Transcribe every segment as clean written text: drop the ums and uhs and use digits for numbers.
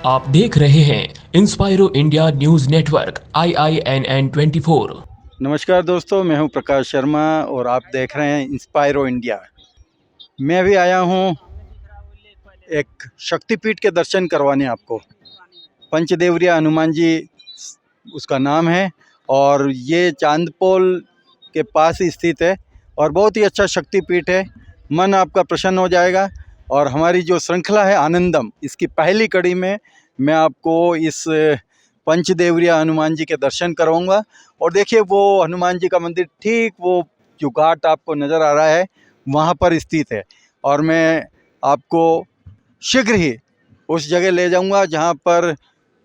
आप देख रहे हैं इंस्पायरो इंडिया न्यूज नेटवर्क IINN 24। नमस्कार दोस्तों, मैं हूं प्रकाश शर्मा और आप देख रहे हैं इंस्पायरो इंडिया। मैं भी आया हूं एक शक्तिपीठ के दर्शन करवाने आपको। पंचदेवरिया हनुमान जी उसका नाम है और ये चांदपोल के पास ही स्थित है और बहुत ही अच्छा शक्तिपीठ है। मन आपका प्रसन्न हो जाएगा। और हमारी जो श्रृंखला है आनंदम, इसकी पहली कड़ी में मैं आपको इस पंचदेवरिया हनुमान जी के दर्शन कराऊंगा। और देखिए, वो हनुमान जी का मंदिर ठीक वो जो घाट आपको नज़र आ रहा है वहाँ पर स्थित है। और मैं आपको शीघ्र ही उस जगह ले जाऊंगा जहाँ पर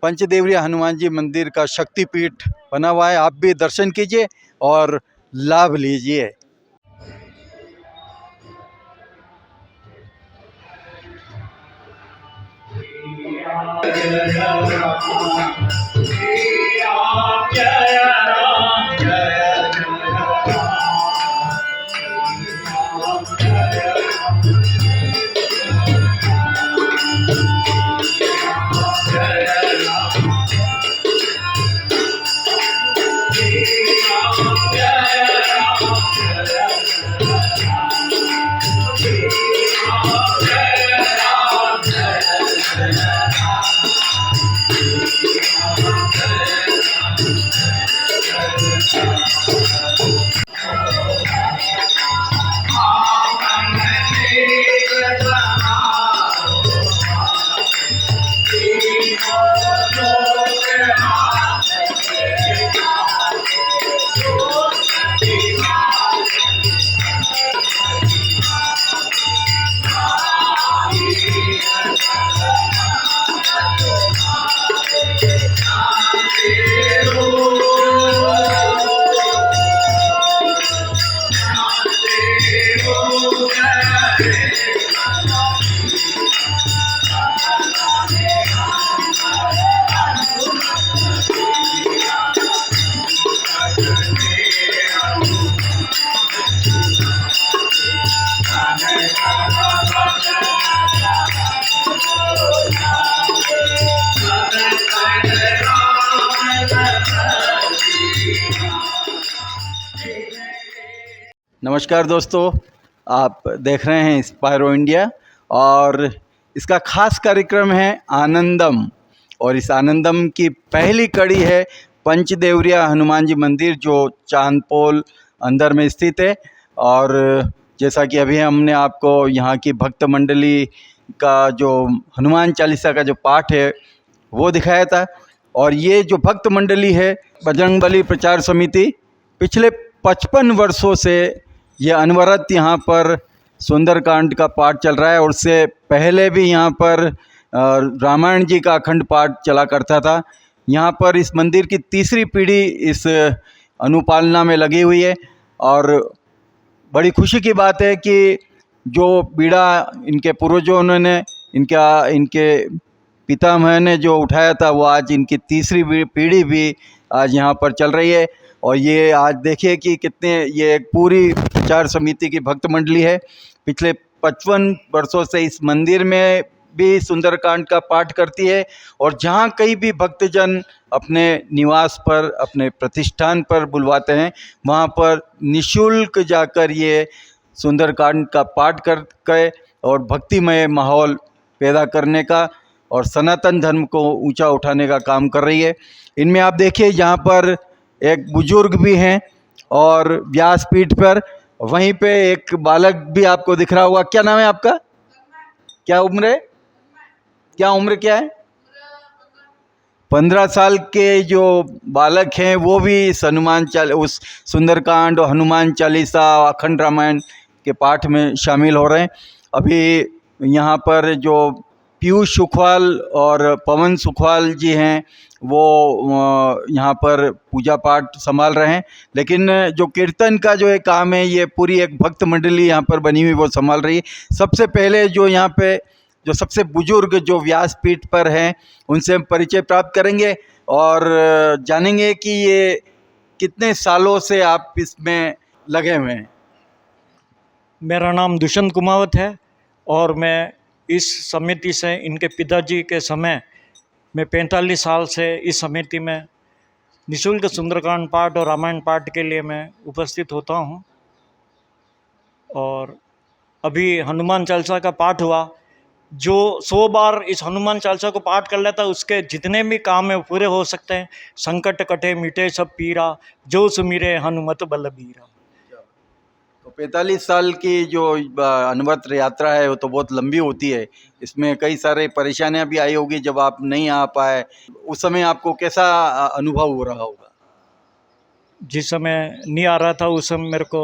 पंचदेवरिया हनुमान जी मंदिर का शक्तिपीठ बना हुआ है। आप भी दर्शन कीजिए और लाभ लीजिए। नमस्कार दोस्तों, आप देख रहे हैं इंस्पायरो इंडिया और इसका खास कार्यक्रम है आनंदम। और इस आनंदम की पहली कड़ी है पंचदेवरिया हनुमान जी मंदिर जो चांदपोल अंदर में स्थित है। और जैसा कि अभी हमने आपको यहाँ की भक्त मंडली का जो हनुमान चालीसा का जो पाठ है वो दिखाया था। और ये जो भक्त मंडली है बजरंगबली प्रचार समिति, पिछले 55 वर्षों से ये अनवरत यहाँ पर सुंदरकांड का पाठ चल रहा है। और उससे पहले भी यहाँ पर रामायण जी का अखंड पाठ चला करता था। यहाँ पर इस मंदिर की तीसरी पीढ़ी इस अनुपालना में लगी हुई है। और बड़ी खुशी की बात है कि जो बीड़ा इनके पूर्वजों ने इनके पितामह ने जो उठाया था वो आज इनकी तीसरी पीढ़ी भी आज यहाँ पर चल रही है। और ये आज देखिए कि कितने ये एक पूरी प्रचार समिति की भक्त मंडली है। पिछले 55 वर्षों से इस मंदिर में भी सुंदरकांड का पाठ करती है। और जहाँ कहीं भी भक्तजन अपने निवास पर, अपने प्रतिष्ठान पर बुलवाते हैं, वहाँ पर निःशुल्क जाकर ये सुंदरकांड का पाठ करके और भक्तिमय माहौल पैदा करने का और सनातन धर्म को ऊंचा उठाने का काम कर रही है। इनमें आप देखिए यहाँ पर एक बुजुर्ग भी हैं और व्यासपीठ पर वहीं पे एक बालक भी आपको दिख रहा होगा। क्या नाम है आपका? क्या उम्र है? क्या है? 15 साल के जो बालक हैं वो भी इस उस सुंदरकांड और हनुमान चालीसा अखंड रामायण के पाठ में शामिल हो रहे हैं। अभी यहाँ पर जो पीयूष सुखवाल और पवन सुखवाल जी हैं वो यहाँ पर पूजा पाठ संभाल रहे हैं। लेकिन जो कीर्तन का जो एक काम है ये पूरी एक भक्त मंडली यहाँ पर बनी हुई वो संभाल रही है। सबसे पहले जो यहाँ पे जो सबसे बुजुर्ग जो व्यासपीठ पर हैं उनसे हम परिचय प्राप्त करेंगे और जानेंगे कि ये कितने सालों से आप इसमें लगे हुए हैं। मेरा नाम दुष्यंत कुमावत है और मैं इस समिति से इनके पिताजी के समय मैं 45 साल से इस समिति में निःशुल्क सुंदरकांड पाठ और रामायण पाठ के लिए मैं उपस्थित होता हूँ। और अभी हनुमान चालीसा का पाठ हुआ। जो 100 बार इस हनुमान चालीसा को पाठ कर लेता है उसके जितने भी काम है वो पूरे हो सकते हैं। संकट कटे मिटे सब पीरा, जो सुमिरे हनुमत बलबीरा। तो 45 साल की जो अनवरत यात्रा है वो तो बहुत लंबी होती है। इसमें कई सारे परेशानियां भी आई होगी जब आप नहीं आ पाए, उस समय आपको कैसा अनुभव हो रहा होगा? जिस समय नहीं आ रहा था उस समय मेरे को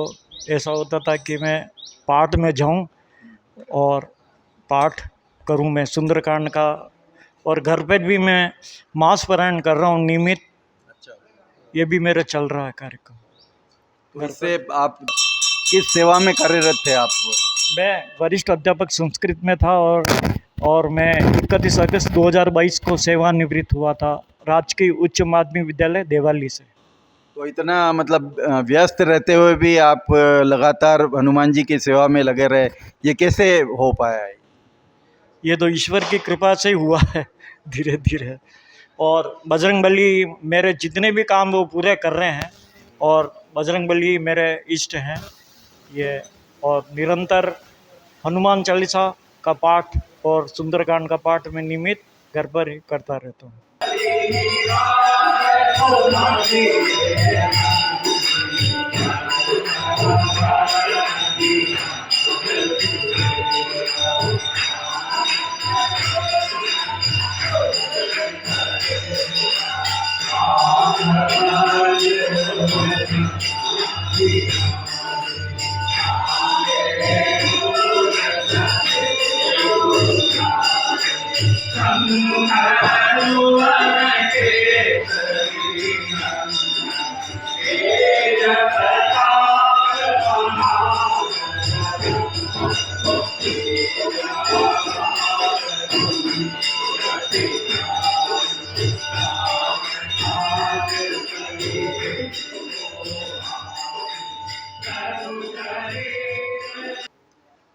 ऐसा होता था कि मैं पाठ में जाऊं और पाठ करूं मैं सुंदरकांड का, और घर पे भी मैं मास पारायण कर रहा हूं नियमित। अच्छा, ये भी मेरा चल रहा है कार्यक्रम। तो इससे आप किस सेवा में कार्यरत थे आप? मैं वरिष्ठ अध्यापक संस्कृत में था और मैं 31 अगस्त 2022 को सेवानिवृत्त हुआ था राजकीय उच्च माध्यमिक विद्यालय देवाली से। तो इतना मतलब व्यस्त रहते हुए भी आप लगातार हनुमान जी की सेवा में लगे रहे, ये कैसे हो पाया है? ये तो ईश्वर की कृपा से ही हुआ है धीरे धीरे। और बजरंगबली मेरे जितने भी काम वो पूरे कर रहे हैं, और बजरंगबली मेरे इष्ट हैं ये। और निरंतर हनुमान चालीसा का पाठ और सुंदरकांड का पाठ में नियमित घर पर ही करता रहता हूँ।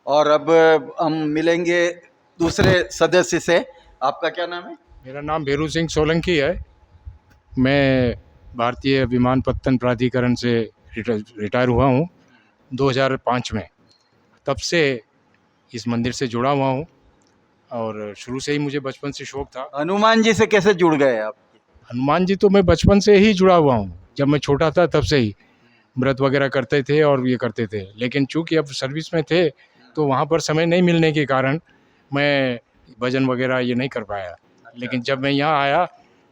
और अब हम मिलेंगे दूसरे सदस्य से। आपका क्या नाम है? मेरा नाम भेरू सिंह सोलंकी है। मैं भारतीय विमानपत्तन प्राधिकरण से रिटायर हुआ हूँ 2005 में। तब से इस मंदिर से जुड़ा हुआ हूँ और शुरू से ही मुझे बचपन से शौक था। हनुमान जी से कैसे जुड़ गए आप? हनुमान जी तो मैं बचपन से ही जुड़ा हुआ हूँ, जब मैं छोटा था तब से ही व्रत वगैरह करते थे और ये करते थे। लेकिन चूंकि अब सर्विस में थे तो वहाँ पर समय नहीं मिलने के कारण मैं भजन वगैरह ये नहीं कर पाया। लेकिन जब मैं यहाँ आया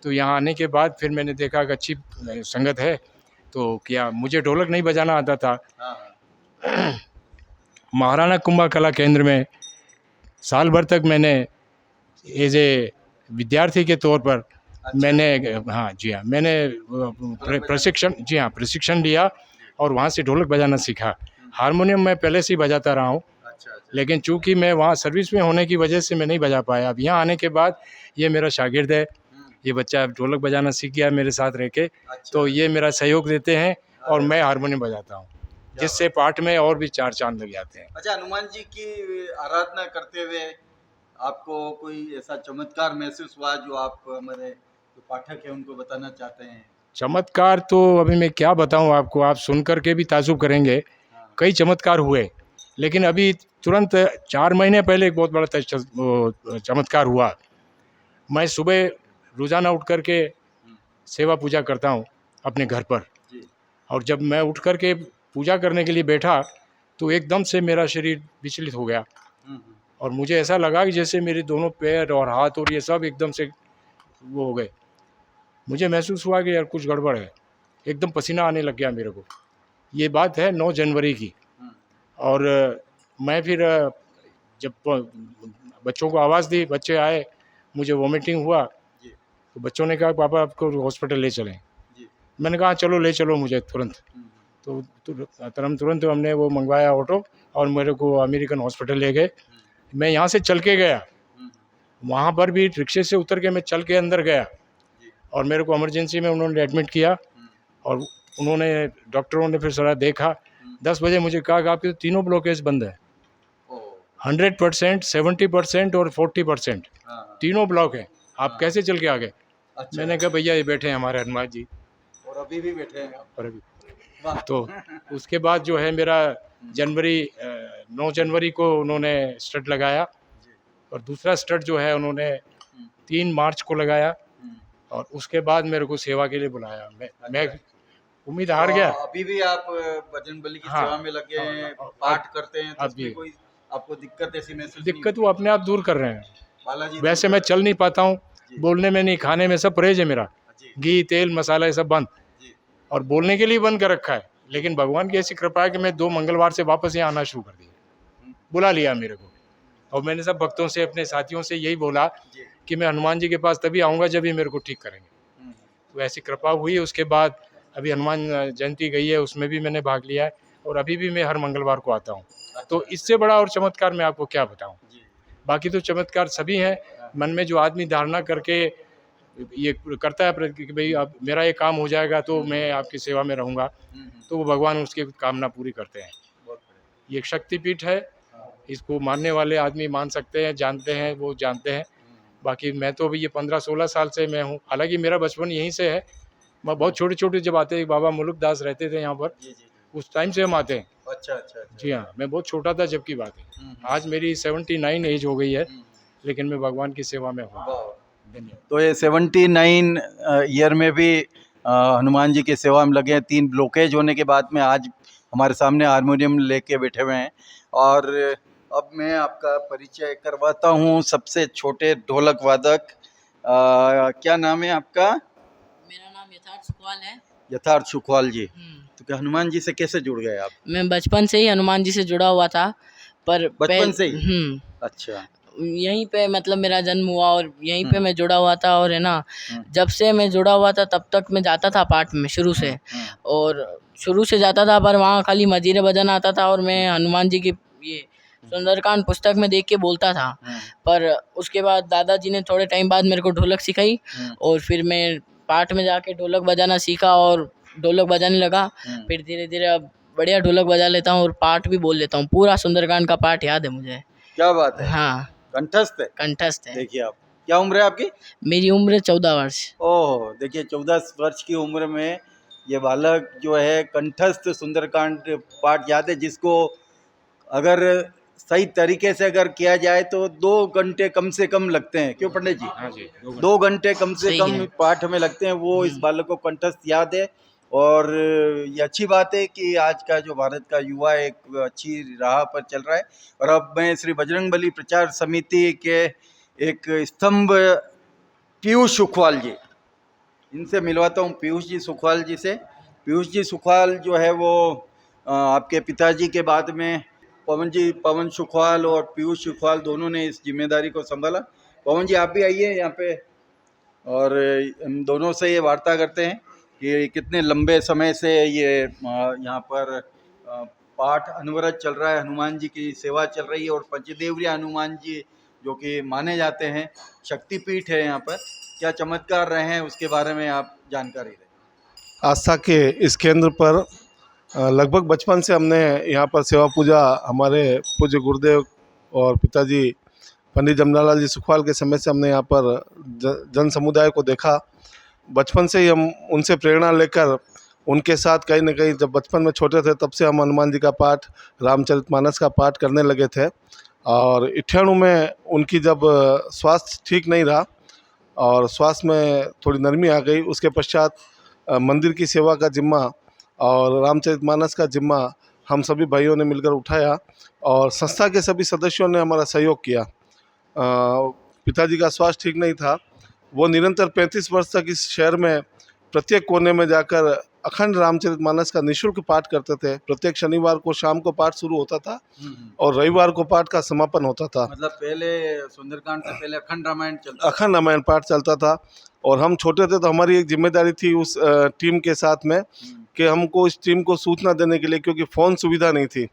तो यहाँ आने के बाद फिर मैंने देखा कि अच्छी संगत है, तो क्या मुझे ढोलक नहीं बजाना आता था। महाराणा कुंभा कला केंद्र में साल भर तक मैंने एज ए विद्यार्थी के तौर पर मैंने मैंने प्रशिक्षण लिया और वहाँ से ढोलक बजाना सीखा। हारमोनियम मैं पहले से ही बजाता रहा हूँ, लेकिन चूंकि मैं वहाँ सर्विस में होने की वजह से मैं नहीं बजा पाया। अब यहाँ आने के बाद ये मेरा शागिर्द है, ये बच्चा ढोलक बजाना सीख गया मेरे साथ रह के। तो ये मेरा सहयोग देते हैं और मैं हारमोनियम बजाता हूँ, जिससे पाठ में और भी चार चांद लग जाते हैं। अच्छा, हनुमान जी की आराधना करते हुए आपको कोई ऐसा चमत्कार महसूस हुआ जो आप हमारे जो पाठक हैं उनको बताना चाहते हैं? चमत्कार तो अभी मैं क्या बताऊं आपको, आप सुन कर के भी ताजुब करेंगे। कई चमत्कार हुए, लेकिन अभी तुरंत 4 महीने पहले एक बहुत बड़ा चमत्कार हुआ। मैं सुबह रोज़ाना उठ कर के सेवा पूजा करता हूं अपने घर पर, और जब मैं उठ कर के पूजा करने के लिए बैठा तो एकदम से मेरा शरीर विचलित हो गया और मुझे ऐसा लगा कि जैसे मेरे दोनों पैर और हाथ और ये सब एकदम से वो हो गए। मुझे महसूस हुआ कि यार कुछ गड़बड़ है, एकदम पसीना आने लग गया मेरे को। ये बात है 9 जनवरी की। और मैं फिर जब बच्चों को आवाज़ दी, बच्चे आए, मुझे वॉमिटिंग हुआ तो बच्चों ने कहा पापा आपको हॉस्पिटल ले चलें। मैंने कहा चलो ले चलो मुझे तुरंत। तो तुरंत हमने वो मंगवाया ऑटो और मेरे को अमेरिकन हॉस्पिटल ले गए। मैं यहाँ से चल के गया, वहाँ पर भी रिक्शे से उतर के मैं चल के अंदर गया और मेरे को इमरजेंसी में उन्होंने एडमिट किया और उन्होंने डॉक्टरों ने फिर सारा देखा। 10 बजे मुझे कहा कि आपके तो तीनों ब्लॉकेज बंद है, 100%, 70% और 40%, तीनों ब्लॉक हैं, आप कैसे चल के आ गए? अच्छा। मैंने कहा भैया ये बैठे हैं हमारे हनुमान जी। और अभी भी बैठे हैं आप? और अभी वाह। तो उसके बाद जो है मेरा जनवरी 9 जनवरी को उन्होंने स्टड लगाया, और दूसरा स्टड जो है उन्होंने 3 मार्च को लगाया, और उसके बाद मेरे को सेवा के लिए बुलाया। मैं उम्मीद हार गया। तो अभी भी आप बजरंगबली की हाँ, सेवा में लगे हैं, हाँ, पाठ करते हैं, तो अभी उसमें कोई आपको दिक्कत ऐसी महसूस दिक्कत वो अपने आप दूर कर रहे हैं। बालाजी वैसे मैं चल नहीं पाता हूँ, बोलने में नहीं, खाने में सब परहेज है मेरा, जी घी तेल मसाला ये सब बंद, जी और बोलने के लिए बंद कर रखा है। लेकिन भगवान की ऐसी कृपा है कि मैं 2 मंगलवार से वापस यहाँ आना शुरू कर दिया, बुला लिया मेरे को। और मैंने सब भक्तों से, अपने साथियों से यही बोला जी। कि मैं हनुमान जी के पास तभी आऊँगा जब ये मेरे को ठीक करेंगे। तो ऐसी कृपा हुई। उसके बाद अभी हनुमान जयंती गई है, उसमें भी मैंने भाग लिया है, और अभी भी मैं हर मंगलवार को आता हूँ। तो इससे बड़ा और चमत्कार मैं आपको क्या बताऊँ। बाकी तो चमत्कार सभी हैं। मन में जो आदमी धारणा करके ये करता है कि भाई अब मेरा ये काम हो जाएगा तो मैं आपकी सेवा में रहूँगा, तो वो भगवान उसकी कामना पूरी करते हैं। ये एक शक्तिपीठ है, इसको मानने वाले आदमी मान सकते हैं, जानते हैं, वो जानते हैं। बाकी मैं तो अभी ये 15-16 साल से मैं हूँ, हालांकि मेरा बचपन यहीं से है। मैं बहुत छोटे छोटे जब आते, बाबा मुलुक दास रहते थे यहाँ पर, उस टाइम से हम आते हैं। अच्छा अच्छा अच्छा। जी हाँ, मैं बहुत छोटा था जब की बात है। आज मेरी 79 एज हो गई है, लेकिन मैं भगवान की सेवा में हूँ। धन्यवाद। तो ये 79 ईयर में भी हनुमान जी की सेवा में लगे हैं। 3 ब्लॉकेज होने के बाद में आज हमारे सामने हारमोनियम लेके बैठे हुए हैं। और अब मैं आपका परिचय करवाता हूँ सबसे छोटे ढोलक वादक। क्या नाम है आपका? मेरा नाम यथार्थ सुखवाल है। यथार्थ सुखवाल जी। तो क्या हनुमान जी से कैसे जुड़ गए आप? मैं बचपन से ही हनुमान जी से जुड़ा हुआ था, पर बचपन से ही? हम्म। अच्छा। यहीं पे मतलब मेरा जन्म हुआ और यहीं पे मैं जुड़ा हुआ था। और है ना, जब से मैं जुड़ा हुआ था तब तक मैं जाता था पाठ में शुरू से, और शुरू से जाता था, पर वहाँ खाली मजीरे भजन आता था और मैं हनुमान जी की ये सुंदरकांड पुस्तक में देख के बोलता था। पर उसके बाद दादाजी ने थोड़े टाइम बाद मेरे को ढोलक सिखाई, और फिर मैं पाठ में जाके ढोलक बजाना सीखा और ढोलक बजाने लगा। फिर धीरे धीरे अब बढ़िया ढोलक बजा लेता हूँ और पाठ भी बोल लेता हूँ। पूरा सुंदरकांड का पाठ याद है मुझे। क्या बात है। हाँ, कंठस्थ है? कंठस्थ है। देखिए आप, क्या उम्र है आपकी? मेरी उम्र 14 वर्ष। ओह, देखिए 14 वर्ष की उम्र में ये बालक जो है कंठस्थ सुंदरकांड पाठ याद है, जिसको अगर सही तरीके से अगर किया जाए तो 2 घंटे कम से कम लगते हैं। क्यों पंडित जी? हाँ जी, 2 घंटे कम से सही कम है। पाठ में लगते हैं। वो इस बालक को कंठस्थ याद है। और ये अच्छी बात है कि आज का जो भारत का युवा एक अच्छी राह पर चल रहा है। और अब मैं श्री बजरंगबली प्रचार समिति के एक स्तंभ पीयूष सुखवाल जी, इनसे मिलवाता हूँ। पीयूष जी सुखवाल जी से। पीयूष जी सुखवाल जो है वो आपके पिताजी के बाद में पवन सुखवाल और पीयूष सुखवाल दोनों ने इस जिम्मेदारी को संभाला। पवन जी आप भी आइए यहाँ पे, और हम दोनों से ये वार्ता करते हैं कि कितने लंबे समय से ये यहाँ पर पाठ अनवरत चल रहा है, हनुमान जी की सेवा चल रही है। और पंचदेवरी हनुमान जी जो कि माने जाते हैं, शक्तिपीठ है यहाँ पर, क्या चमत्कार रहे हैं उसके बारे में आप जानकारी दें। आस्था के इस केंद्र पर लगभग बचपन से हमने यहाँ पर सेवा पूजा हमारे पूज्य गुरुदेव और पिताजी पंडित जमनालाल जी सुखवाल के समय से हमने यहाँ पर जन समुदाय को देखा। बचपन से ही हम उनसे प्रेरणा लेकर उनके साथ कहीं ना कहीं, जब बचपन में छोटे थे तब से हम हनुमान जी का पाठ, रामचरितमानस का पाठ करने लगे थे। और 98 में उनकी जब स्वास्थ्य ठीक नहीं रहा और स्वास्थ्य में थोड़ी नरमी आ गई, उसके पश्चात मंदिर की सेवा का जिम्मा और रामचरितमानस का जिम्मा हम सभी भाइयों ने मिलकर उठाया और संस्था के सभी सदस्यों ने हमारा सहयोग किया। पिताजी का स्वास्थ्य ठीक नहीं था, वो निरंतर 35 वर्ष तक इस शहर में प्रत्येक कोने में जाकर अखंड रामचरितमानस का निःशुल्क पाठ करते थे। प्रत्येक शनिवार को शाम को पाठ शुरू होता था और रविवार को पाठ का समापन होता था। मतलब पहले सुंदरकांड से पहले अखंड रामायण चलता, अखंड रामायण पाठ चलता था। और हम छोटे थे तो हमारी एक जिम्मेदारी थी उस टीम के साथ में कि हमको इस टीम को सूचना देने के लिए, क्योंकि फ़ोन सुविधा नहीं थी,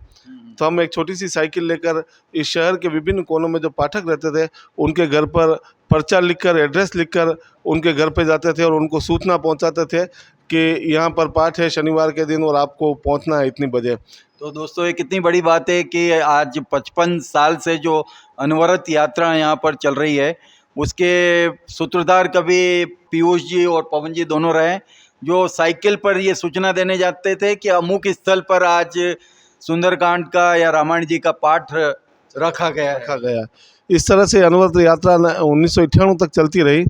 तो हम एक छोटी सी साइकिल लेकर इस शहर के विभिन्न कोनों में जो पाठक रहते थे उनके घर पर पर्चा लिखकर, एड्रेस लिखकर उनके घर पे जाते थे और उनको सूचना पहुंचाते थे कि यहाँ पर पाठ है शनिवार के दिन और आपको पहुंचना है इतनी बजे। तो दोस्तों ये कितनी बड़ी बात है कि आज 55 साल से जो अनवरत यात्रा यहाँ पर चल रही है, उसके सूत्रधार कभी पीयूष जी और पवन जी दोनों रहे, जो साइकिल पर ये सूचना देने जाते थे कि अमुक स्थल पर आज सुंदरकांड का या रामायण जी का पाठ रखा गया। इस तरह से अनवरत यात्रा 1998 तक चलती रही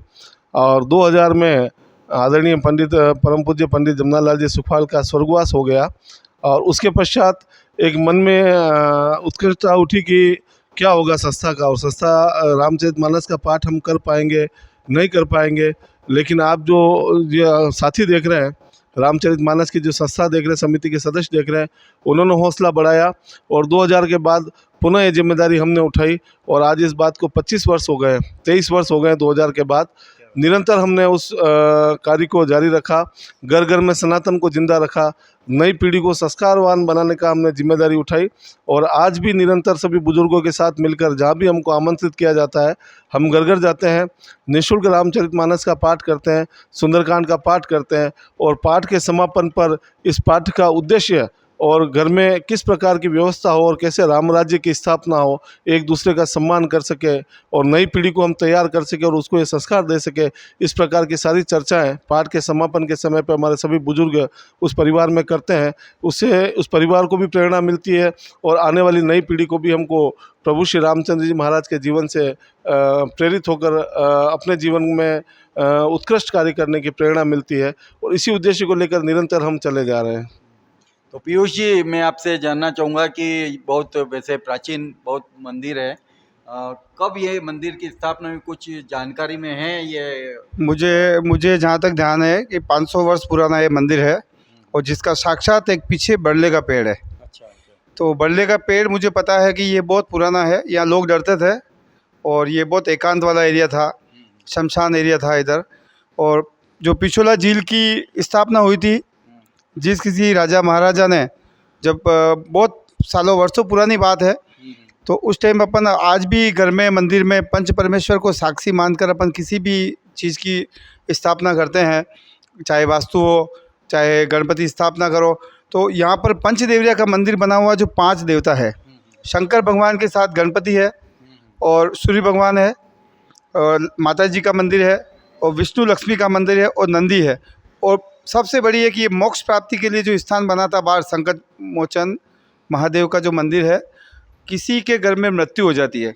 और 2000 में आदरणीय पंडित परम पूज्य पंडित जमना लाल जी सुखवाल का स्वर्गवास हो गया। और उसके पश्चात एक मन में उत्कृष्टता उठी कि क्या होगा संस्था का, और संस्था रामचरितमानस का पाठ हम कर पाएंगे नहीं कर पाएंगे। लेकिन आप जो ये साथी देख रहे हैं, रामचरितमानस की जो संस्था देख रहे हैं, समिति के सदस्य देख रहे हैं, उन्होंने हौसला बढ़ाया और 2000 के बाद पुनः ये जिम्मेदारी हमने उठाई और आज इस बात को 25 वर्ष हो गए, 23 वर्ष हो गए 2000 के बाद। निरंतर हमने उस कार्य को जारी रखा, घर घर में सनातन को जिंदा रखा, नई पीढ़ी को संस्कारवान बनाने का हमने जिम्मेदारी उठाई और आज भी निरंतर सभी बुजुर्गों के साथ मिलकर जहाँ भी हमको आमंत्रित किया जाता है हम घर घर जाते हैं, निःशुल्क रामचरितमानस का पाठ करते हैं, सुंदरकांड का पाठ करते हैं और पाठ के समापन पर इस पाठ का उद्देश्य और घर में किस प्रकार की व्यवस्था हो और कैसे राम राज्य की स्थापना हो, एक दूसरे का सम्मान कर सके और नई पीढ़ी को हम तैयार कर सके और उसको ये संस्कार दे सके, इस प्रकार की सारी चर्चाएं पाठ के समापन के समय पर हमारे सभी बुजुर्ग उस परिवार में करते हैं। उससे उस परिवार को भी प्रेरणा मिलती है और आने वाली नई पीढ़ी को भी हमको प्रभु श्री रामचंद्र जी महाराज के जीवन से प्रेरित होकर अपने जीवन में उत्कृष्ट कार्य करने की प्रेरणा मिलती है और इसी उद्देश्य को लेकर निरंतर हम चले जा रहे हैं। तो पीयूष जी, मैं आपसे जानना चाहूँगा कि बहुत वैसे प्राचीन बहुत मंदिर है, कब ये मंदिर की स्थापना हुई, कुछ जानकारी में है ये? मुझे जहाँ तक ध्यान है कि 500 वर्ष पुराना ये मंदिर है और जिसका साक्षात एक पीछे बरले का पेड़ है। तो बरले का पेड़ मुझे पता है कि ये बहुत पुराना है, यहाँ लोग डरते थे और ये बहुत एकांत वाला एरिया था, शमशान एरिया था इधर। और जो पिछोला झील की स्थापना हुई थी, जिस किसी राजा महाराजा ने, जब बहुत सालों वर्षों पुरानी बात है, तो उस टाइम अपन आज भी घर में मंदिर में पंच परमेश्वर को साक्षी मानकर अपन किसी भी चीज़ की स्थापना करते हैं, चाहे वास्तु हो चाहे गणपति स्थापना करो। तो यहाँ पर पंचदेवरिया का मंदिर बना हुआ जो 5 देवता है, शंकर भगवान के साथ गणपति है और सूर्य भगवान है और माता जी का मंदिर है और विष्णु लक्ष्मी का मंदिर है और नंदी है। और सबसे बड़ी है कि ये मोक्ष प्राप्ति के लिए जो स्थान बना था बाहर, संकट मोचन महादेव का जो मंदिर है, किसी के घर में मृत्यु हो जाती है,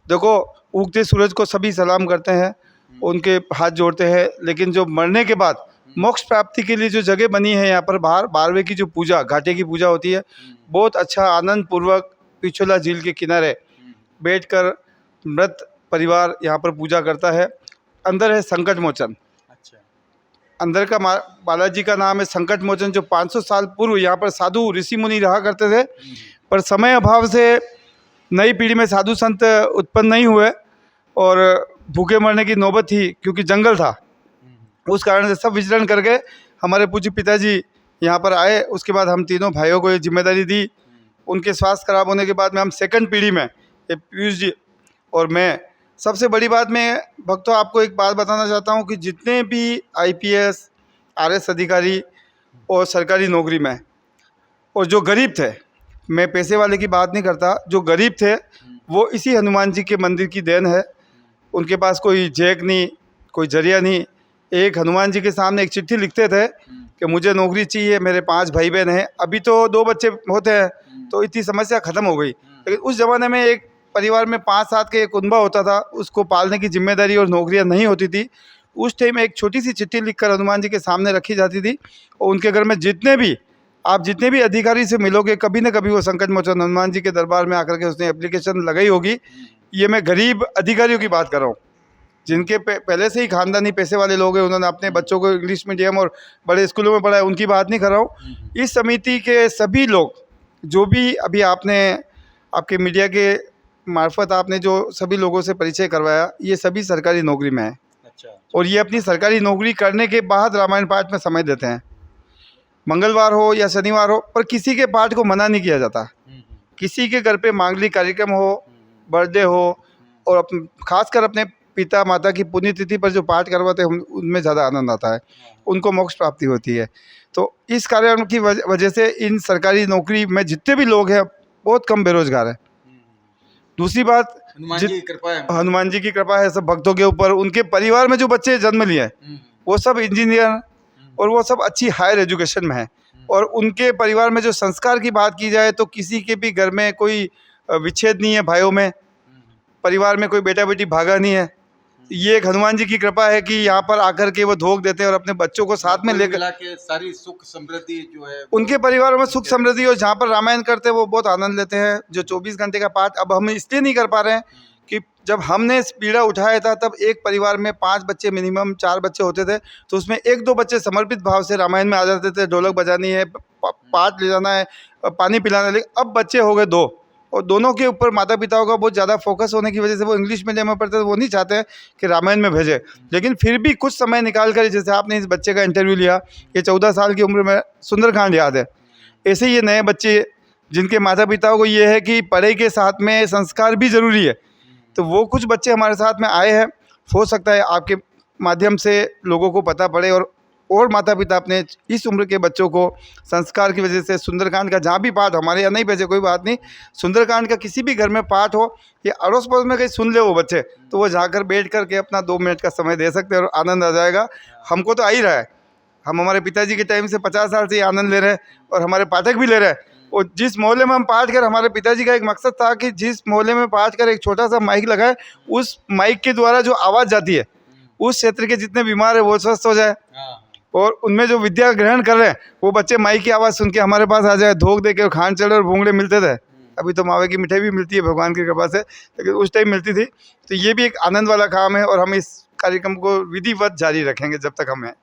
देखो उगते सूरज को सभी सलाम करते हैं, उनके हाथ जोड़ते हैं, लेकिन जो मरने के बाद मोक्ष प्राप्ति के लिए जो जगह बनी है यहाँ पर बाहर, 12वें की जो पूजा, घाटे की पूजा होती है, बहुत अच्छा आनंद पूर्वक पिछोला झील के किनारे बैठकर मृत परिवार यहाँ पर पूजा करता है। अंदर है संकट मोचन, अंदर का बालाजी का नाम है संकट मोचन, जो 500 साल पूर्व यहाँ पर साधु ऋषि मुनि रहा करते थे, पर समय अभाव से नई पीढ़ी में साधु संत उत्पन्न नहीं हुए और भूखे मरने की नौबत थी क्योंकि जंगल था। उस कारण से सब विचरण करके हमारे पूज्य पिताजी यहाँ पर आए। उसके बाद हम तीनों भाइयों को ये जिम्मेदारी दी। उनके स्वास्थ्य खराब होने के बाद में हम सेकंड पीढ़ी में, ये पीयूष जी और मैं, सबसे बड़ी बात मैं भक्तों आपको एक बात बताना चाहता हूँ कि जितने भी IPS RS अधिकारी और सरकारी नौकरी में और जो गरीब थे, मैं पैसे वाले की बात नहीं करता, जो गरीब थे वो इसी हनुमान जी के मंदिर की देन है। उनके पास कोई जैक नहीं, कोई जरिया नहीं, एक हनुमान जी के सामने एक चिट्ठी लिखते थे कि मुझे नौकरी चाहिए, मेरे 5 भाई बहन हैं, अभी तो 2 बच्चे होते हैं तो इतनी समस्या ख़त्म हो गई। लेकिन उस ज़माने में एक परिवार में 5-7 के एक कुनबा होता था, उसको पालने की जिम्मेदारी और नौकरियां नहीं होती थी। उस टाइम एक छोटी सी चिट्ठी लिखकर हनुमान जी के सामने रखी जाती थी और उनके घर में जितने भी अधिकारी से मिलोगे, कभी न कभी वो संकट मोचन हनुमान जी के दरबार में आकर के उसने एप्लीकेशन लगाई होगी। ये मैं गरीब अधिकारियों की बात कर रहा हूँ, जिनके पहले से ही खानदानी पैसे वाले लोग हैं, उन्होंने अपने बच्चों को इंग्लिश मीडियम और बड़े स्कूलों में पढ़ाया, उनकी बात नहीं कर रहा हूँ। इस समिति के सभी लोग, जो भी अभी आपके मीडिया के मार्फत आपने जो सभी लोगों से परिचय करवाया, ये सभी सरकारी नौकरी में है। और ये अपनी सरकारी नौकरी करने के बाद रामायण पाठ में समय देते हैं, मंगलवार हो या शनिवार हो, पर किसी के पाठ को मना नहीं किया जाता। किसी के घर पे मांगलिक कार्यक्रम हो, बर्थडे हो, और खासकर अपने पिता माता की पुण्यतिथि पर जो पाठ करवाते हैं उनमें ज़्यादा आनंद आता है, उनको मोक्ष प्राप्ति होती है। तो इस कार्यक्रम की वजह से इन सरकारी नौकरी में जितने भी लोग हैं बहुत कम बेरोजगार हैं। दूसरी बात, हनुमान जी की कृपा है। हनुमान जी की कृपा है सब भक्तों के ऊपर। उनके परिवार में जो बच्चे जन्म लिए हैं वो सब इंजीनियर और वो सब अच्छी हायर एजुकेशन में हैं। और उनके परिवार में जो संस्कार की बात की जाए तो किसी के भी घर में कोई विच्छेद नहीं है, भाइयों में परिवार में कोई बेटा बेटी भागा नहीं है। ये एक हनुमान जी की कृपा है कि यहाँ पर आकर के वो धोख देते हैं और अपने बच्चों को साथ में लेकर के सारी सुख समृद्धि जो है उनके परिवारों में सुख समृद्धि। और जहाँ पर रामायण करते हैं वो बहुत आनंद लेते हैं। जो 24 घंटे का पाठ अब हम इसलिए नहीं कर पा रहे हैं कि जब हमने इस पीड़ा उठाया था तब एक परिवार में 5 बच्चे मिनिमम 4 बच्चे होते थे, तो उसमें 1-2 बच्चे समर्पित भाव से रामायण में आ जाते थे। ढोलक बजानी है, पाठ ले जाना है, पानी पिलाना है। लेकिन अब बच्चे हो गए 2 और दोनों के ऊपर माता पिताओं का बहुत ज़्यादा फोकस होने की वजह से वो इंग्लिश मीडियम में पढ़ते हैं। वो नहीं चाहते हैं कि रामायण में भेजें, लेकिन फिर भी कुछ समय निकाल कर, जैसे आपने इस बच्चे का इंटरव्यू लिया, ये 14 साल की उम्र में सुंदरकांड याद है। ऐसे ये नए बच्चे जिनके माता पिताओं को ये है कि पढ़ाई के साथ में संस्कार भी ज़रूरी है, तो वो कुछ बच्चे हमारे साथ में आए हैं। हो सकता है आपके माध्यम से लोगों को पता पड़े और माता पिता अपने इस उम्र के बच्चों को संस्कार की वजह से सुंदरकांड का जहाँ भी पाठ, हमारे यहाँ नहीं भेजे कोई बात नहीं, सुंदरकांड का किसी भी घर में पाठ हो या अड़ोस पड़ोस में कहीं सुन ले वो बच्चे, तो वो जाकर बैठ करके अपना 2 मिनट का समय दे सकते हैं और आनंद आ जाएगा। हमको तो आ ही रहा है, हम हमारे पिताजी के टाइम से 50 साल से ये आनंद ले रहे हैं और हमारे पाठक भी ले रहे हैं। और जिस मोहल्ले में हम पाठ कर, हमारे पिताजी का एक मकसद था कि जिस मोहल्ले में पाठ कर एक छोटा सा माइक लगाए, उस माइक के द्वारा जो आवाज़ जाती है उस क्षेत्र के जितने बीमार है वो स्वस्थ हो जाए, और उनमें जो विद्या ग्रहण कर रहे हैं वो बच्चे माइक की आवाज़ सुन के हमारे पास आ जाए। धोख दे के खान चढ़े और भूंगड़े मिलते थे, अभी तो मावे की मिठाई भी मिलती है भगवान की कृपा से, लेकिन उस टाइम मिलती थी। तो ये भी एक आनंद वाला काम है और हम इस कार्यक्रम को विधिवत जारी रखेंगे जब तक हम हैं।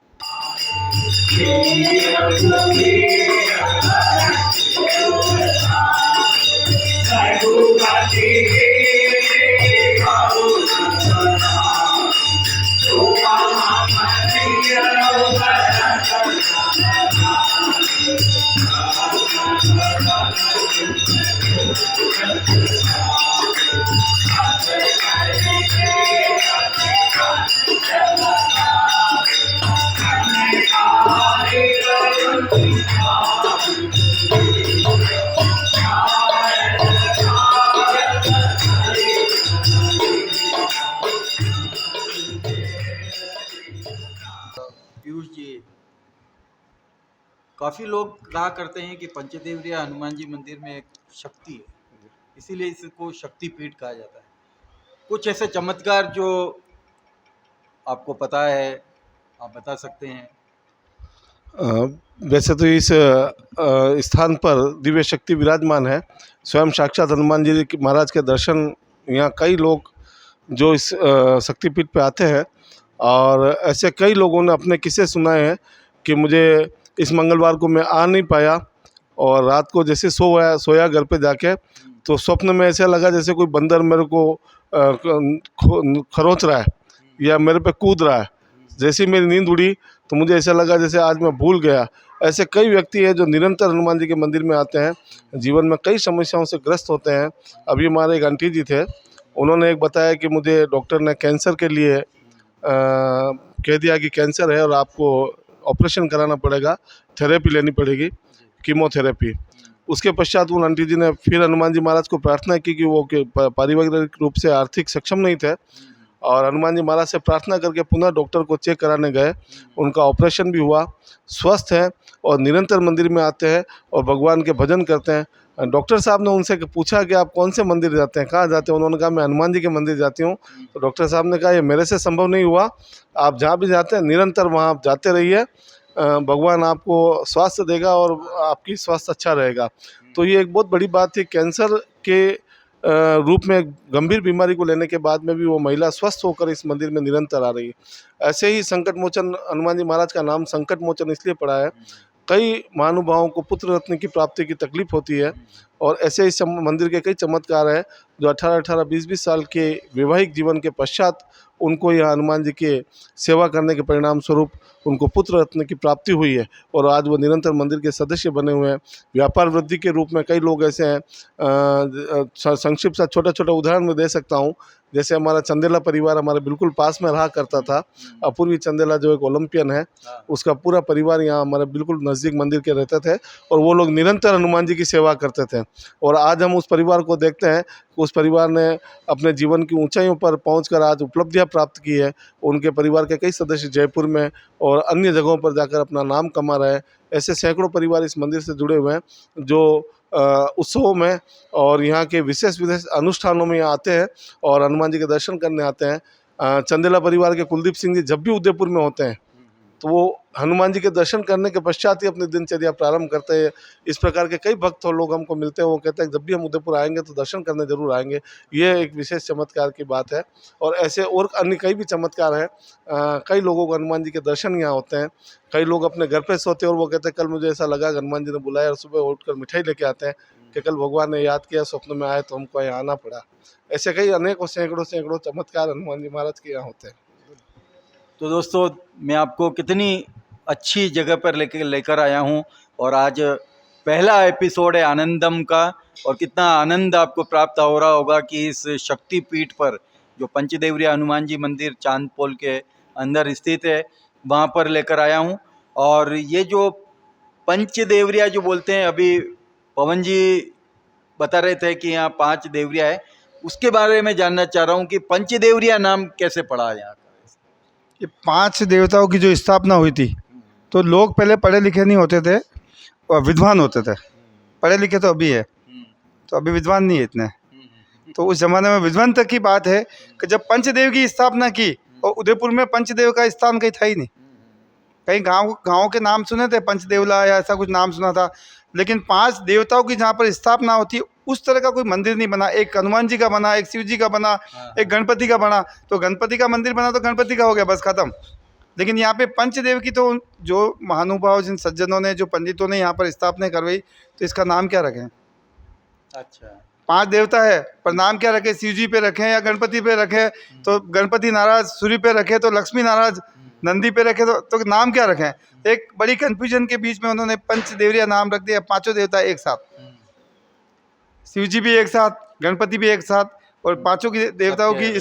पीयूष जी, काफ़ी लोग कहा करते हैं कि पंचदेवरिया हनुमान जी मंदिर में एक शक्ति है, इसीलिए इसको शक्तिपीठ कहा जाता है। कुछ ऐसे चमत्कार जो आपको पता है, आप बता सकते हैं? वैसे तो इस स्थान पर दिव्य शक्ति विराजमान है। स्वयं साक्षात हनुमान जी महाराज के दर्शन यहाँ कई लोग जो इस शक्तिपीठ पे आते हैं, और ऐसे कई लोगों ने अपने किस्से सुनाए हैं कि मुझे इस मंगलवार को मैं आ नहीं पाया और रात को जैसे सोया घर पे जाके, तो स्वप्न में ऐसा लगा जैसे कोई बंदर मेरे को खरोच रहा है या मेरे पे कूद रहा है। जैसे मेरी नींद उड़ी तो मुझे ऐसा लगा जैसे आज मैं भूल गया। ऐसे कई व्यक्ति हैं जो निरंतर हनुमान जी के मंदिर में आते हैं, जीवन में कई समस्याओं से ग्रस्त होते हैं। अभी हमारे एक आंटी जी थे, उन्होंने एक बताया कि मुझे डॉक्टर ने कैंसर के लिए कह दिया कि कैंसर है और आपको ऑपरेशन कराना पड़ेगा, थेरेपी लेनी पड़ेगी, कीमोथेरेपी। उसके पश्चात उन आंटी जी ने फिर हनुमान जी महाराज को प्रार्थना की कि वो पारिवारिक रूप से आर्थिक सक्षम नहीं थे, और हनुमान जी महाराज से प्रार्थना करके पुनः डॉक्टर को चेक कराने गए। उनका ऑपरेशन भी हुआ, स्वस्थ है और निरंतर मंदिर में आते हैं और भगवान के भजन करते हैं। डॉक्टर साहब ने उनसे पूछा कि आप कौन से मंदिर जाते हैं, कहाँ जाते हैं? उन्होंने कहा मैं हनुमान जी के मंदिर जाती हूँ। तो डॉक्टर साहब ने कहा ये मेरे से संभव नहीं हुआ, आप जहाँ भी जाते हैं निरंतर वहाँ आप जाते रहिए, भगवान आपको स्वास्थ्य देगा और आपकी स्वास्थ्य अच्छा रहेगा। तो ये एक बहुत बड़ी बात थी। कैंसर के रूप में गंभीर बीमारी को लेने के बाद में भी वो महिला स्वस्थ होकर इस मंदिर में निरंतर आ रही है। ऐसे ही संकट मोचन हनुमान जी महाराज का नाम संकट मोचन इसलिए पड़ा है, कई महानुभावों को पुत्र रत्न की प्राप्ति की तकलीफ होती है, और ऐसे इस मंदिर के कई चमत्कार हैं जो 18-18, 20-20 साल के वैवाहिक जीवन के पश्चात उनको यहाँ हनुमान जी के सेवा करने के परिणाम स्वरूप उनको पुत्र रत्न की प्राप्ति हुई है, और आज वो निरंतर मंदिर के सदस्य बने हुए हैं। व्यापार वृद्धि के रूप में कई लोग ऐसे हैं, संक्षिप्त सा छोटा छोटा उदाहरण मैं दे सकता हूँ जैसे हमारा चंदेला परिवार हमारे बिल्कुल पास में रहा करता था। अपूर्वी चंदेला जो एक ओलंपियन है, उसका पूरा परिवार यहाँ हमारे बिल्कुल नज़दीक मंदिर के रहते थे और वो लोग निरंतर हनुमान जी की सेवा करते थे। और आज हम उस परिवार को देखते हैं, उस परिवार ने अपने जीवन की ऊंचाइयों पर पहुंचकर आज उपलब्धियां प्राप्त की है। उनके परिवार के कई सदस्य जयपुर में और अन्य जगहों पर जाकर अपना नाम कमा रहे हैं। ऐसे सैकड़ों परिवार इस मंदिर से जुड़े हुए हैं जो उत्सवों में और यहाँ के विशेष विशेष अनुष्ठानों में यहाँ आते हैं और हनुमान जी के दर्शन करने आते हैं। चंदेला परिवार के कुलदीप सिंह जी जब भी उदयपुर में होते हैं तो वो हनुमान जी के दर्शन करने के पश्चात ही अपनी दिनचर्या प्रारंभ करते हैं। इस प्रकार के कई भक्त और लोग हमको मिलते हैं, वो कहते हैं जब भी हम उदयपुर आएंगे तो दर्शन करने जरूर आएंगे। ये एक विशेष चमत्कार की बात है और ऐसे और अन्य कई भी चमत्कार हैं। कई लोगों को हनुमान जी के दर्शन यहाँ होते हैं। कई लोग अपने घर पे सोते हैं और वो कहते हैं कल मुझे ऐसा लगा कि हनुमान जी ने बुलाया, और सुबह उठकर मिठाई लेके आते हैं कि कल भगवान ने याद किया, स्वप्न में आए तो हमको यहाँ आना पड़ा। ऐसे कई अनेकों सैकड़ों चमत्कार हनुमान जी महाराज के यहाँ होते हैं। तो दोस्तों, मैं आपको कितनी अच्छी जगह पर लेकर आया हूँ और आज पहला एपिसोड है आनंदम का, और कितना आनंद आपको प्राप्त हो रहा होगा कि इस शक्तिपीठ पर जो पंचदेवरिया हनुमान जी मंदिर चांदपोल के अंदर स्थित है, वहाँ पर लेकर आया हूँ। और ये जो पंचदेवरिया जो बोलते हैं, अभी पवन जी बता रहे थे कि यहाँ 5 देवरिया है, उसके बारे में जानना चाह रहा हूँ कि पंचदेवरिया नाम कैसे पड़ा यहाँ का। ये 5 देवताओं की जो स्थापना हुई थी, तो लोग पहले पढ़े लिखे नहीं होते थे और विद्वान होते थे। पढ़े लिखे तो अभी है, तो अभी विद्वान नहीं है इतने। तो उस जमाने में विद्वान तक की बात है कि जब पंचदेव की स्थापना की, और उदयपुर में पंचदेव का स्थान कहीं था ही नहीं। कहीं गाँव के नाम सुने थे, पंचदेवला या ऐसा कुछ नाम सुना था, लेकिन 5 देवताओं की जहाँ पर स्थापना होती उस तरह का कोई मंदिर नहीं बना। एक हनुमान जी का बना, एक शिव जी का बना, एक गणपति का बना। तो गणपति का मंदिर बना तो गणपति का हो गया, बस खत्म। लेकिन यहाँ पे पंचदेव की तो जो महानुभाव, जिन सज्जनों ने, जो पंडितों ने यहाँ पर स्थापना करवाई, तो इसका नाम क्या रखें? अच्छा, 5 देवता है पर नाम क्या रखें? शिव जी पे रखें या गणपति पे रखें तो गणपति नाराज, सूर्य पे रखें तो लक्ष्मी नाराज, नंदी पे रखे तो नाम क्या रखें? एक बड़ी कंफ्यूजन के बीच में उन्होंने पंचदेवरिया नाम रख दिया। 5 देवता एक साथ, शिव जी भी एक साथ, गणपति भी एक साथ, और 5 की देवताओं की।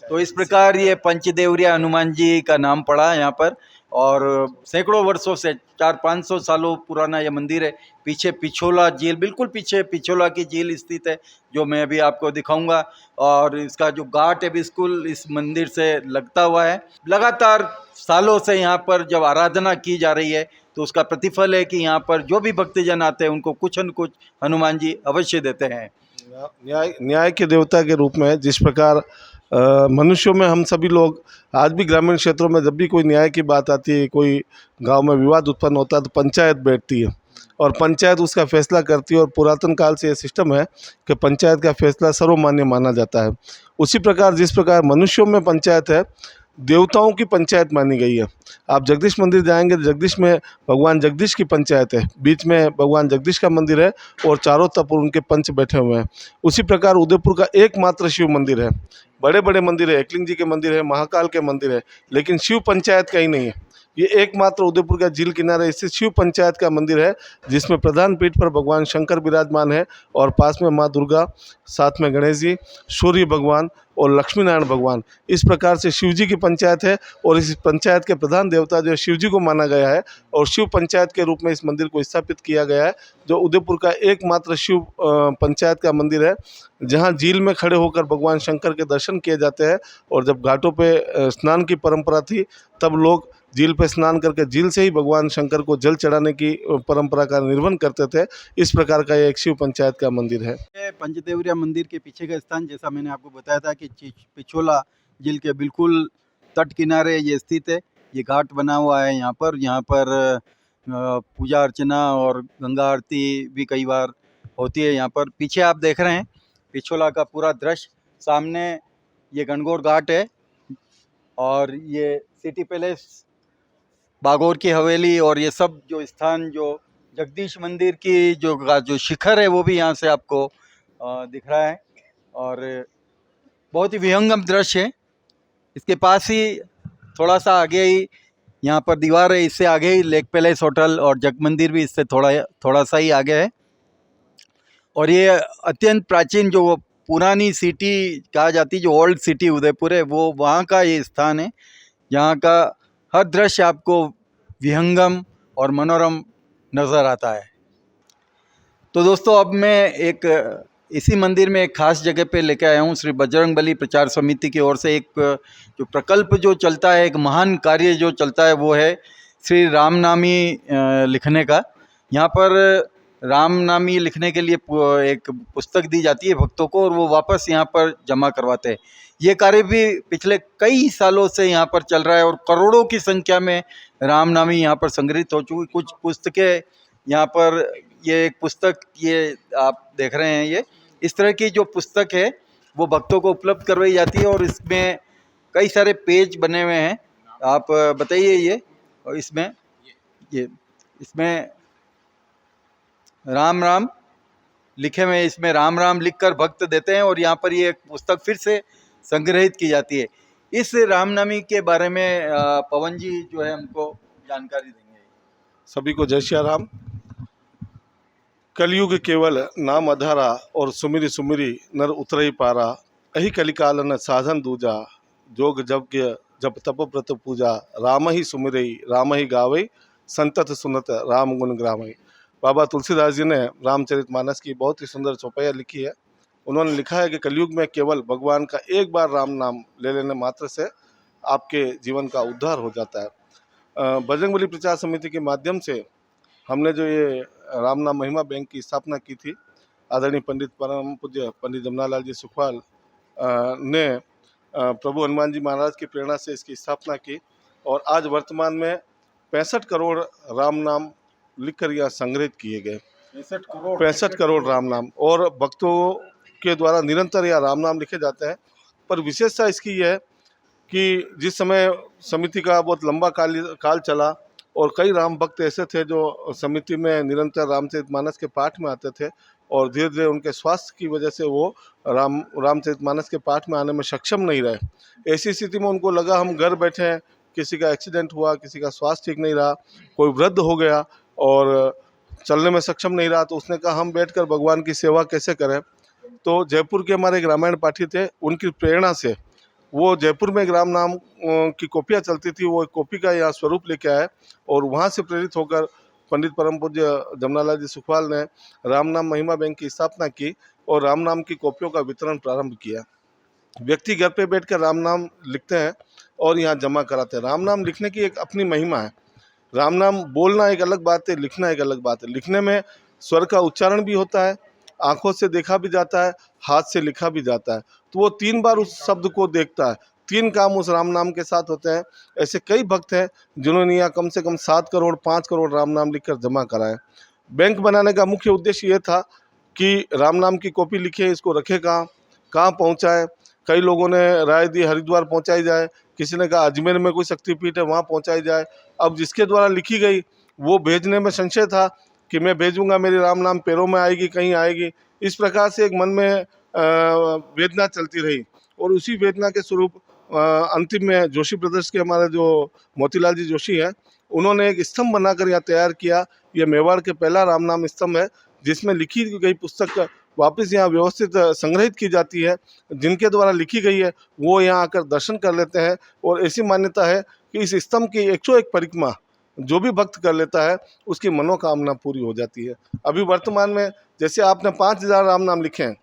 तो इस प्रकार ये पंचदेवरिया हनुमान जी का नाम पड़ा यहाँ पर। और सैकड़ों वर्षों से 400-500 सालों पुराना ये मंदिर है। पीछे पिछोला झील, बिल्कुल पीछे पिछोला की झील स्थित है, जो मैं अभी आपको दिखाऊंगा। और इसका जो घाट है बिल्कुल इस मंदिर से लगता हुआ है। लगातार सालों से यहाँ पर जब आराधना की जा रही है तो उसका प्रतिफल है कि यहाँ पर जो भी भक्तजन आते हैं उनको कुछ न कुछ हनुमान जी अवश्य देते हैं। न्याय के देवता के रूप में जिस प्रकार मनुष्यों में हम सभी लोग आज भी ग्रामीण क्षेत्रों में जब भी कोई न्याय की बात आती है, कोई गांव में विवाद उत्पन्न होता है, तो पंचायत बैठती है और पंचायत उसका फैसला करती है। और पुरातन काल से ये सिस्टम है कि पंचायत का फैसला सर्वमान्य माना जाता है। उसी प्रकार जिस प्रकार मनुष्यों में पंचायत है, देवताओं की पंचायत मानी गई है। आप जगदीश मंदिर जाएंगे तो जगदीश में भगवान जगदीश की पंचायत है, बीच में भगवान जगदीश का मंदिर है और चारों तरफ उनके पंच बैठे हुए हैं। उसी प्रकार उदयपुर का एकमात्र शिव मंदिर है। बड़े बड़े मंदिर है, एकलिंग जी के मंदिर है, महाकाल के मंदिर है, लेकिन शिव पंचायत कहीं नहीं है। ये एकमात्र उदयपुर का झील किनारे स्थित शिव पंचायत का मंदिर है, जिसमें प्रधान पीठ पर भगवान शंकर विराजमान है और पास में माँ दुर्गा, साथ में गणेश जी, सूर्य भगवान और लक्ष्मी नारायण भगवान। इस प्रकार से शिव जी की पंचायत है और इस पंचायत के प्रधान देवता जो शिव जी को माना गया है और शिव पंचायत के रूप में इस मंदिर को स्थापित किया गया है, जो उदयपुर का एकमात्र शिव पंचायत का मंदिर है, जहाँ झील में खड़े होकर भगवान शंकर के दर्शन किए जाते हैं। और जब घाटों पे स्नान की परंपरा थी, तब लोग झील पे स्नान करके झील से ही भगवान शंकर को जल चढ़ाने की परंपरा का निर्वहन करते थे। इस प्रकार का ये एक शिव पंचायत का मंदिर है। पंचदेवरिया मंदिर के पीछे का स्थान, जैसा मैंने आपको बताया था कि पिछोला झील के बिल्कुल तट किनारे ये स्थित है। ये घाट बना हुआ है यहाँ पर पूजा अर्चना और गंगा आरती भी कई बार होती है यहाँ पर। पीछे आप देख रहे हैं पिछोला का पूरा दृश्य, सामने ये गणगौर घाट है और ये सिटी पैलेस, बागोर की हवेली और ये सब जो स्थान, जो जगदीश मंदिर की जो शिखर है वो भी यहाँ से आपको दिख रहा है। और बहुत ही विहंगम दृश्य है। इसके पास ही थोड़ा सा आगे ही यहाँ पर दीवार है, इससे आगे ही लेक पैलेस होटल और जग मंदिर भी इससे थोड़ा सा ही आगे है। और ये अत्यंत प्राचीन जो पुरानी सिटी कहा जाती है, जो ओल्ड सिटी उदयपुर है, वो वहाँ का ये स्थान है जहाँ का हर दृश्य आपको विहंगम और मनोरम नज़र आता है। तो दोस्तों अब मैं एक इसी मंदिर में एक खास जगह पे लेके आया हूँ। श्री बजरंगबली प्रचार समिति की ओर से एक जो प्रकल्प जो चलता है, एक महान कार्य जो चलता है, वो है श्री रामनामी लिखने का। यहाँ पर रामनामी लिखने के लिए एक पुस्तक दी जाती है भक्तों को, और वो वापस यहाँ पर जमा करवाते हैं। ये कार्य भी पिछले कई सालों से यहाँ पर चल रहा है और करोड़ों की संख्या में रामनामी यहाँ पर संग्रहित हो चुकी। कुछ पुस्तकें यहाँ पर, ये एक पुस्तक ये आप देख रहे हैं, ये इस तरह की जो पुस्तक है वो भक्तों को उपलब्ध करवाई जाती है, और इसमें कई सारे पेज बने हुए हैं। आप बताइए ये, और इसमें राम राम लिखे हुए, इसमें राम राम लिखकर भक्त देते हैं, और यहाँ पर ये पुस्तक फिर से संग्रहित की जाती है। इस रामनामी के बारे में पवन जी जो है हमको जानकारी देंगे। सभी को जय श्री राम। कलयुग केवल नाम अधारा और सुमिरी सुमिरी नर उतरई पारा, अहि कलिकालन साधन दूजा, जोग जप तप व्रत पूजा, राम ही सुमिरई राम ही गावई, संतत सुनत राम गुण ग्रामई। बाबा तुलसीदास जी ने रामचरितमानस की बहुत ही सुंदर चौपाइयाँ लिखी है। उन्होंने लिखा है कि कलयुग में केवल भगवान का एक बार राम नाम ले लेने मात्र से आपके जीवन का उद्धार हो जाता है। बजरंगबली प्रचार समिति के माध्यम से हमने जो ये राम नाम महिमा बैंक की स्थापना की थी, आदरणीय पंडित परम पूज्य पंडित जमनालाल जी सुखवाल ने प्रभु हनुमान जी महाराज की प्रेरणा से इसकी स्थापना की, और आज वर्तमान में 65 करोड़ राम नाम लिखकर यहाँ संग्रहित किए गए। 65 करोड़ राम नाम, और भक्तों के द्वारा निरंतर यह राम नाम लिखे जाते हैं। पर विशेषता इसकी यह है कि जिस समय समिति का बहुत लंबा काल चला, और कई राम भक्त ऐसे थे जो समिति में निरंतर रामचरितमानस के पाठ में आते थे, और धीरे धीरे उनके स्वास्थ्य की वजह से वो रामचरितमानस के पाठ में आने में सक्षम नहीं रहे। ऐसी स्थिति में उनको लगा हम घर बैठे हैं, किसी का एक्सीडेंट हुआ, किसी का स्वास्थ्य ठीक नहीं रहा, कोई वृद्ध हो गया और चलने में सक्षम नहीं रहा, तो उसने कहा हम बैठकर भगवान की सेवा कैसे करें। तो जयपुर के हमारे एक रामायण पाठी थे, उनकी प्रेरणा से वो जयपुर में एक राम नाम की कॉपियाँ चलती थी, वो एक कॉपी का यहाँ स्वरूप लेके आए, और वहाँ से प्रेरित होकर पंडित परम पूज्य जमनालाल जी सुखवाल ने राम नाम महिमा बैंक की स्थापना की और राम नाम की कॉपियों का वितरण प्रारंभ किया। व्यक्ति घर पे बैठकर राम नाम लिखते हैं और यहाँ जमा कराते हैं। राम नाम लिखने की एक अपनी महिमा है। राम नाम बोलना एक अलग बात है, लिखना एक अलग बात है। लिखने में स्वर का उच्चारण भी होता है, आंखों से देखा भी जाता है, हाथ से लिखा भी जाता है, तो वो 3 बार उस शब्द को देखता है। 3 काम उस राम नाम के साथ होते हैं। ऐसे कई भक्त हैं जिन्होंने यहाँ कम से कम 7 करोड़ 5 करोड़ राम नाम लिखकर जमा कराए। बैंक बनाने का मुख्य उद्देश्य ये था कि राम नाम की कॉपी लिखे, इसको रखे कहाँ पहुँचाए। कई लोगों ने राय दी हरिद्वार पहुँचाई जाए, किसी ने कहा अजमेर में कोई शक्तिपीठ है वहाँ पहुँचाई जाए। अब जिसके द्वारा लिखी गई वो भेजने में संशय था कि मैं भेजूंगा मेरी राम नाम पैरों में आएगी, कहीं आएगी। इस प्रकार से एक मन में वेदना चलती रही, और उसी वेदना के स्वरूप अंतिम में जोशी ब्रदर्स के हमारे जो मोतीलाल जी जोशी हैं, उन्होंने एक स्तंभ बनाकर यहाँ तैयार किया। यह मेवाड़ के पहला राम नाम स्तंभ है, जिसमें लिखी गई पुस्तक वापस यहाँ व्यवस्थित संग्रहित की जाती है। जिनके द्वारा लिखी गई है वो यहाँ आकर दर्शन कर लेते हैं, और ऐसी मान्यता है कि इस स्तंभ की 101 परिक्रमा जो भी भक्त कर लेता है उसकी मनोकामना पूरी हो जाती है। अभी वर्तमान में जैसे आपने 5000 राम नाम लिखे हैं,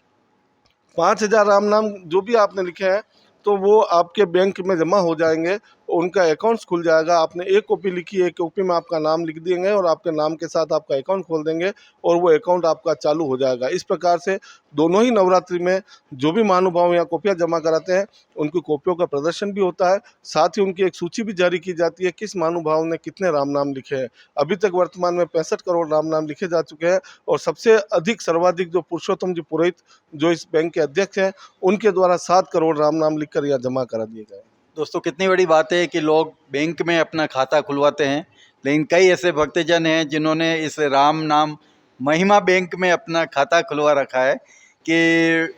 5000 राम नाम जो भी आपने लिखे हैं तो वो आपके बैंक में जमा हो जाएंगे, उनका अकाउंट्स खुल जाएगा। आपने एक कॉपी लिखी है, एक कॉपी में आपका नाम लिख देंगे और आपके नाम के साथ आपका अकाउंट खोल देंगे और वो अकाउंट आपका चालू हो जाएगा। इस प्रकार से दोनों ही नवरात्रि में जो भी महानुभाव यहाँ कॉपियाँ जमा कराते हैं उनकी कॉपियों का प्रदर्शन भी होता है, साथ ही उनकी एक सूची भी जारी की जाती है किस महानुभाव ने कितने राम नाम लिखे हैं। अभी तक वर्तमान में 65 करोड़ राम नाम लिखे जा चुके हैं, और सबसे अधिक सर्वाधिक जो पुरुषोत्तम जी पुरोहित जो इस बैंक के अध्यक्ष हैं उनके द्वारा 7 करोड़ राम नाम लिखकर यहाँ जमा करा दिए गए। दोस्तों कितनी बड़ी बात है कि लोग बैंक में अपना खाता खुलवाते हैं, लेकिन कई ऐसे भक्तजन हैं जिन्होंने इस राम नाम महिमा बैंक में अपना खाता खुलवा रखा है कि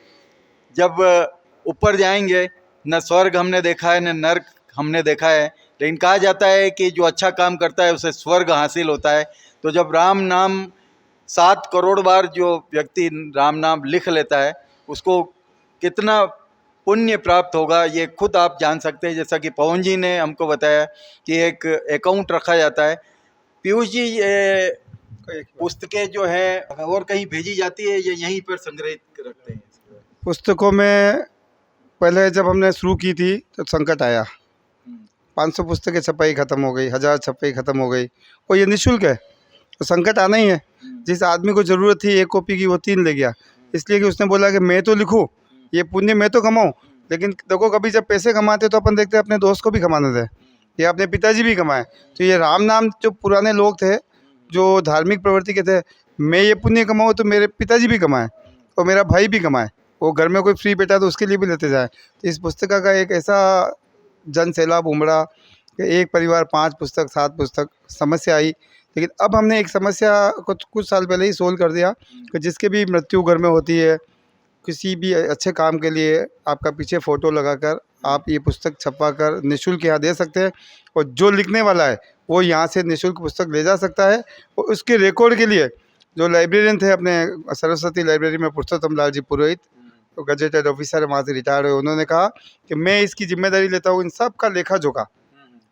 जब ऊपर जाएंगे न स्वर्ग हमने देखा है न नर्क हमने देखा है, लेकिन कहा जाता है कि जो अच्छा काम करता है उसे स्वर्ग हासिल होता है। तो जब राम नाम 7 करोड़ बार जो व्यक्ति राम नाम लिख लेता है उसको कितना पुण्य प्राप्त होगा ये खुद आप जान सकते हैं। जैसा कि पवन जी ने हमको बताया कि एक अकाउंट रखा जाता है। पीयूष जी, ये पुस्तकें जो है और कहीं भेजी जाती है या यहीं पर संग्रहित रखते हैं? पुस्तकों में पहले जब हमने शुरू की थी तो संकट आया, 500 पुस्तकें छपाई ख़त्म हो गई, 1000 छपाई ख़त्म हो गई, और ये निःशुल्क है तो संकट आना ही है। जिस आदमी को ज़रूरत थी 1 कॉपी की वो 3 ले गया, इसलिए कि उसने बोला कि मैं तो लिखूं, ये पुण्य मैं तो कमाऊं। लेकिन देखो, कभी जब पैसे कमाते तो अपन देखते हैं अपने दोस्त को भी कमाने थे, या अपने पिताजी भी कमाए। तो ये राम नाम जो पुराने लोग थे जो धार्मिक प्रवृत्ति के थे, मैं ये पुण्य कमाऊँ तो मेरे पिताजी भी कमाएँ और मेरा भाई भी कमाए, वो घर में कोई फ्री बैठा तो उसके लिए भी लेते जाए। तो इस पुस्तिका का एक ऐसा जन सैलाब उमड़ा कि एक परिवार 5 पुस्तक 7 पुस्तक, समस्या आई। लेकिन अब हमने एक समस्या कुछ साल पहले ही सोल्व कर दिया कि जिसके भी मृत्यु घर में होती है, किसी भी अच्छे काम के लिए आपका पीछे फ़ोटो लगाकर आप ये पुस्तक छपवा कर निःशुल्क यहाँ दे सकते हैं, और जो लिखने वाला है वो यहाँ से निःशुल्क पुस्तक ले जा सकता है। और उसके रिकॉर्ड के लिए जो लाइब्रेरियन थे अपने सरस्वती लाइब्रेरी में, पुरुषोत्तम लाल जी पुरोहित, तो गजेटेड ऑफिसर वहाँ से रिटायर्ड हुए, उन्होंने कहा कि मैं इसकी जिम्मेदारी लेता हूँ इन सब का लेखा जोखा,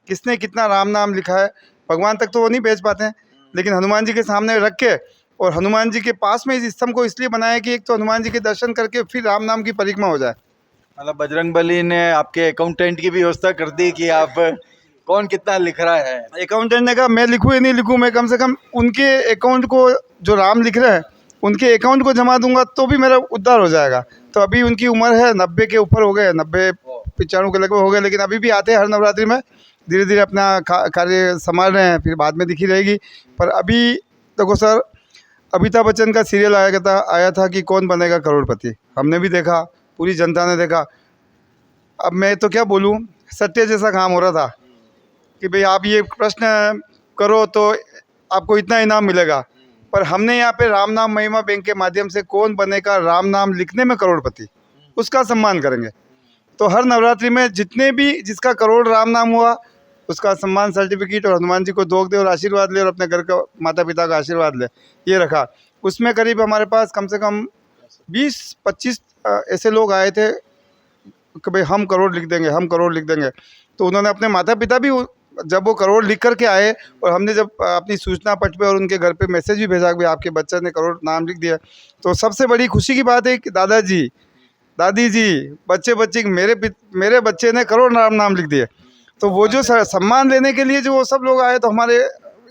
किसने कितना राम नाम लिखा है। भगवान तक तो वो नहीं भेज पाते हैं, लेकिन हनुमान जी के सामने रख के, और हनुमान जी के पास में इस स्तंभ को इसलिए बनाया कि एक तो हनुमान जी के दर्शन करके फिर राम नाम की परिक्रमा हो जाए। मतलब बजरंगबली ने आपके अकाउंटेंट की भी व्यवस्था कर दी कि आप कौन कितना लिख रहा है। अकाउंटेंट ने कहा मैं लिखूँ या नहीं लिखूँ, मैं कम से कम उनके अकाउंट को, जो राम लिख रहे हैं उनके अकाउंट को जमा दूंगा तो भी मेरा उद्धार हो जाएगा। तो अभी उनकी उम्र है 90 के ऊपर हो गए, 90-95 के लगभग हो गए, लेकिन अभी भी आते हैं हर नवरात्रि में, धीरे धीरे अपना कार्य संभाल रहे हैं, फिर बाद में दिखी रहेगी। पर अभी देखो सर, अमिताभ बच्चन का सीरियल आया था कि कौन बनेगा करोड़पति, हमने भी देखा, पूरी जनता ने देखा। अब मैं तो क्या बोलूँ, सत्य जैसा काम हो रहा था कि भाई आप ये प्रश्न करो तो आपको इतना इनाम मिलेगा, पर हमने यहाँ पे राम नाम महिमा बैंक के माध्यम से कौन बनेगा राम नाम लिखने में करोड़पति, उसका सम्मान करेंगे। तो हर नवरात्रि में जितने भी जिसका करोड़ राम नाम हुआ उसका सम्मान सर्टिफिकेट और हनुमान जी को दोग दे और आशीर्वाद ले और अपने घर का माता पिता का आशीर्वाद ले, ये रखा। उसमें करीब हमारे पास कम से कम 20-25 ऐसे लोग आए थे कि भाई हम करोड़ लिख देंगे, हम करोड़ लिख देंगे। तो उन्होंने अपने माता पिता भी, जब वो करोड़ लिख करके आए और हमने जब अपनी सूचना पट पे और उनके घर पे मैसेज भी भेजा कि आपके बच्चे ने करोड़ नाम लिख दिया, तो सबसे बड़ी खुशी की बात है कि दादाजी, दादी जी, बच्चे मेरे बच्चे ने करोड़ नाम लिख दिए। तो वो जो सम्मान लेने के लिए जो वो सब लोग आए, तो हमारे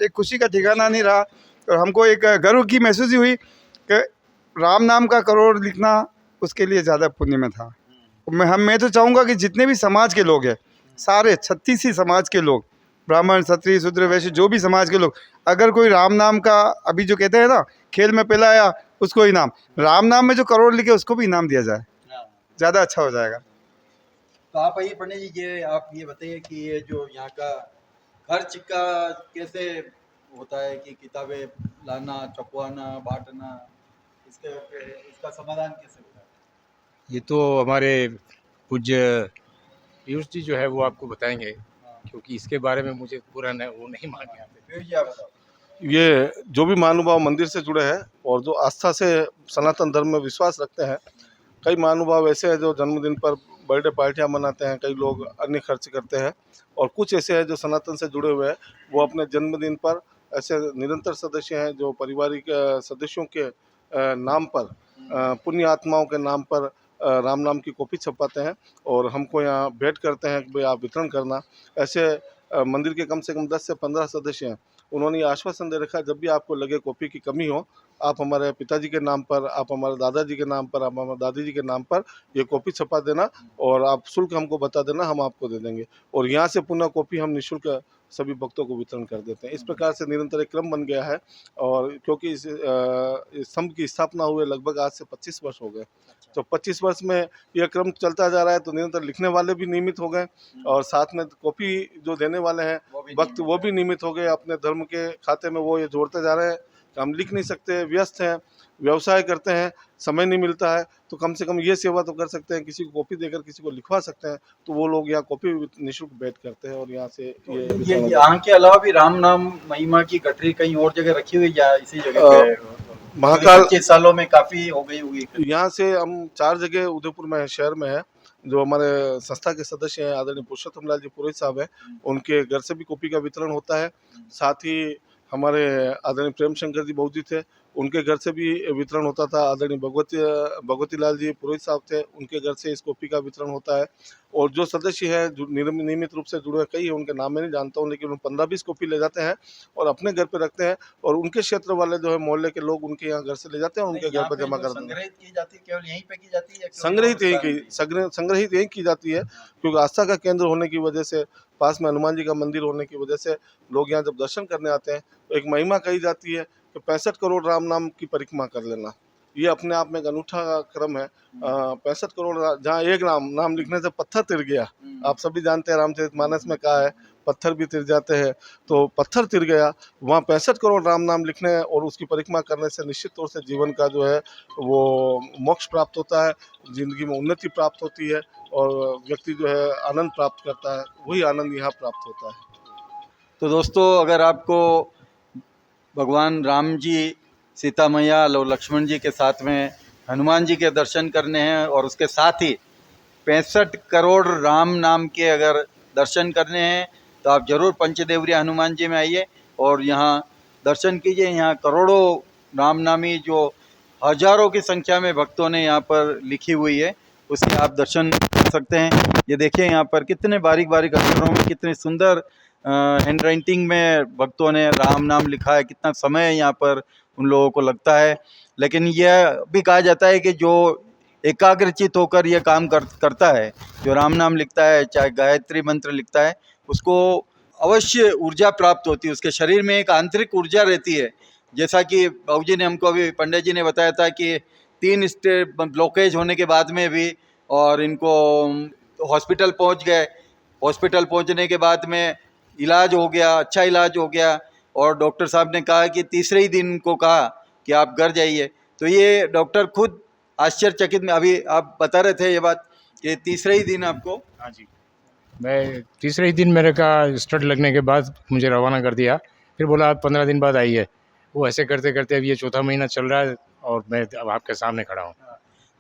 एक खुशी का ठिकाना नहीं रहा, और हमको एक गर्व की महसूस हुई कि राम नाम का करोड़ लिखना उसके लिए ज़्यादा पुण्य में था। मैं तो चाहूँगा कि जितने भी समाज के लोग हैं, सारे 36 ही समाज के लोग, ब्राह्मण क्षत्रिय शूद्र वैश्य, जो भी समाज के लोग, अगर कोई राम नाम का, अभी जो कहते हैं ना खेल में पहला आया उसको इनाम, राम नाम में जो करोड़ लिखे उसको भी इनाम दिया जाए, ज़्यादा अच्छा हो जाएगा। तो आप आइए पंडित जी, ये आप ये बताइए कि ये जो यहाँ का खर्च का कैसे होता है कि किताबें लाना, छपवाना, बांटना, इसका समाधान कैसे होता है? ये तो हमारे पूज्य पीयूष जी जो है वो आपको बताएंगे, क्योंकि इसके बारे में मुझे पूरा वो नहीं मालूम है। पीयूष जी आप बताओ। ये जो भी महानुभाव मंदिर से जुड़े हैं और जो आस्था से सनातन धर्म में विश्वास रखते हैं, कई महानुभाव ऐसे हैं जो जन्मदिन पर बर्थडे पार्टियां मनाते हैं, कई लोग अन्य खर्च करते हैं, और कुछ ऐसे हैं जो सनातन से जुड़े हुए हैं, वो अपने जन्मदिन पर ऐसे निरंतर सदस्य हैं जो पारिवारिक सदस्यों के नाम पर, पुण्य आत्माओं के नाम पर राम नाम की कॉपी छपाते हैं और हमको यहाँ भेंट करते हैं कि भाई आप वितरण करना। ऐसे मंदिर के कम से कम 10 से 15 सदस्य हैं। उन्होंने ये आश्वासन दे रखा है, जब भी आपको लगे कॉपी की कमी हो, आप हमारे पिताजी के नाम पर, आप हमारे दादाजी के नाम पर, आप हमारे दादी जी के नाम पर ये कॉपी छपा देना और आप शुल्क हमको बता देना, हम आपको दे देंगे। और यहाँ से पुनः कॉपी हम निःशुल्क सभी भक्तों को वितरण कर देते हैं। इस प्रकार से निरंतर एक क्रम बन गया है, और क्योंकि इस स्तंभ की स्थापना हुए लगभग आज से 25 वर्ष हो गए, तो 25 वर्ष में यह क्रम चलता जा रहा है। तो निरंतर लिखने वाले भी नियमित हो गए और साथ में कॉपी जो देने वाले हैं वक्त वो भी नियमित हो गए। अपने धर्म के खाते में वो ये जोड़ते जा रहे हैं कि हम लिख नहीं सकते, व्यस्त हैं, व्यवसाय करते हैं, समय नहीं मिलता है, तो कम से कम ये सेवा तो कर सकते हैं, किसी को कॉपी देकर किसी को लिखवा सकते हैं। तो वो लोग यहाँ कॉपी निःशुल्क भेंट करते हैं और यहाँ से ये यहाँ के अलावा भी राम नाम महिमा की गठरी कहीं और जगह रखी हुई या इसी जगह पे? महाकाल 25 सालों में काफ़ी हो गई होगी। यहाँ से हम 4 जगह उदयपुर में शहर में है, जो हमारे संस्था के सदस्य हैं आदरणीय पुरुषोत्तम लाल जी पुरोहित साहब हैं, उनके घर से भी कॉपी का वितरण होता है। साथ ही हमारे आदरणीय प्रेम शंकर जी बहू जी थे, उनके घर से भी वितरण होता था। आदरणीय भगवती लाल जी पुरोहित साहब थे, उनके घर से इस कॉपी का वितरण होता है। और जो सदस्य हैं जो नियमित रूप से जुड़े कई हैं, उनके नाम मैं नहीं जानता हूँ, लेकिन 15-20 कॉपी ले जाते हैं और अपने घर पे रखते हैं। और उनके क्षेत्र वाले जो है मोहल्ले के लोग उनके यहाँ घर से ले जाते हैं और उनके घर पर जमा कर देते हैं। संग्रहित की जाती है केवल यहीं पे की जाती है या केवल संग्रहित यही की जाती है, क्योंकि आस्था का केंद्र होने की वजह से, पास में हनुमान जी का मंदिर होने की वजह से लोग यहाँ जब दर्शन करने आते हैं तो एक महिमा कही जाती है कि 65 करोड़ राम नाम की परिक्रमा कर लेना। ये अपने आप में एक अनूठा क्रम है। 65 करोड़ जहाँ एक नाम लिखने से पत्थर तिर गया, आप सभी जानते हैं रामचरितमानस में कहा है पत्थर भी तिर जाते हैं, तो पत्थर तिर गया। वहाँ 65 करोड़ राम नाम लिखने और उसकी परिक्रमा करने से निश्चित तौर से जीवन का जो है वो मोक्ष प्राप्त होता है, जिंदगी में उन्नति प्राप्त होती है और व्यक्ति जो है आनंद प्राप्त करता है। वही आनंद यहाँ प्राप्त होता है। तो दोस्तों, अगर आपको भगवान राम जी, सीता मैया और लक्ष्मण जी के साथ में हनुमान जी के दर्शन करने हैं और उसके साथ ही 65 करोड़ राम नाम के अगर दर्शन करने हैं तो आप ज़रूर पंचदेवरी हनुमान जी में आइए और यहाँ दर्शन कीजिए। यहाँ करोड़ों रामनामी जो हजारों की संख्या में भक्तों ने यहाँ पर लिखी हुई है, उसके आप दर्शन कर सकते हैं। ये देखिए यहाँ पर कितने बारीक बारीक अक्षरों में, कितने सुंदर हैंड राइटिंग में भक्तों ने राम नाम लिखा है। कितना समय यहाँ पर उन लोगों को लगता है, लेकिन यह भी कहा जाता है कि जो एकाग्रचित होकर यह काम करता है, जो राम नाम लिखता है, चाहे गायत्री मंत्र लिखता है, उसको अवश्य ऊर्जा प्राप्त होती है। उसके शरीर में एक आंतरिक ऊर्जा रहती है। जैसा कि बाबू जी ने हमको अभी, पंडित जी ने बताया था कि 3 स्टेज ब्लॉकेज होने के बाद में भी और इनको हॉस्पिटल पहुंच गए। हॉस्पिटल पहुंचने के बाद में इलाज हो गया, अच्छा इलाज हो गया और डॉक्टर साहब ने कहा कि तीसरे ही दिन को कहा कि आप घर जाइए। तो ये डॉक्टर खुद आश्चर्यचकित में, अभी आप बता रहे थे ये बात कि तीसरे ही दिन आपको। हाँ जी, मैं तीसरे ही दिन मेरे का स्टड लगने के बाद मुझे रवाना कर दिया। फिर बोला आप 15 दिन बाद आइए। वो ऐसे करते करते अब ये 4था महीना चल रहा है और मैं अब आपके सामने खड़ा हूँ।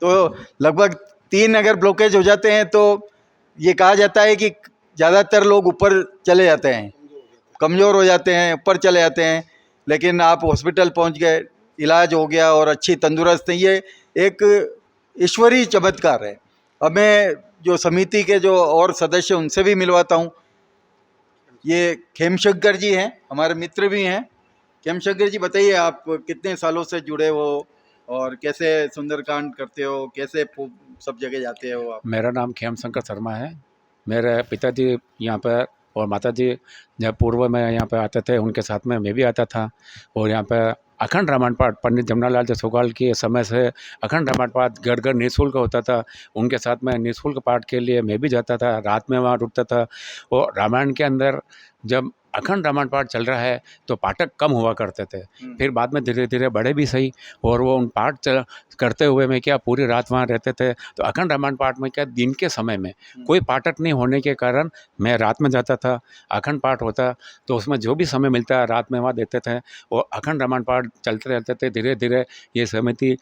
तो लगभग 3 अगर ब्लॉकेज हो जाते हैं तो ये कहा जाता है कि ज़्यादातर लोग ऊपर चले जाते हैं, कमज़ोर हो जाते हैं, ऊपर चले जाते हैं। लेकिन आप हॉस्पिटल पहुंच गए, इलाज हो गया और अच्छी तंदुरुस्त है। ये एक ईश्वरीय चमत्कार है। अब मैं जो समिति के जो और सदस्य उनसे भी मिलवाता हूँ। ये खेमशंकर जी हैं, हमारे मित्र भी हैं। खेमशंकर जी, बताइए आप कितने सालों से जुड़े हो और कैसे सुंदरकांड करते हो, कैसे सब जगह जाते हो आप? मेरा नाम खेमशंकर शर्मा है। मेरे पिताजी यहाँ पर और माताजी जब पूर्व में यहाँ पे आते थे, उनके साथ में मैं भी आता था। और यहाँ पे अखंड रामायण पाठ पंडित जमनालाल जी सुखवाल के समय से अखंड रामायण पाठ घर घर निःशुल्क होता था। उनके साथ में निःशुल्क पाठ के लिए मैं भी जाता था, रात में वहाँ रुकता था। और रामायण के अंदर जब अखंड रामायण पाठ चल रहा है तो पाठक कम हुआ करते थे। फिर बाद में धीरे धीरे बढ़े भी सही, और वो उन पाठ करते हुए में क्या पूरी रात वहाँ रहते थे। तो अखंड रामायण पाठ में क्या दिन के समय में कोई पाठक नहीं होने के कारण मैं रात में जाता था। अखंड पाठ होता तो उसमें जो भी समय मिलता रात में वहाँ देते थे। और अखंड रामायण पाठ चलते रहते थे। धीरे धीरे ये समिति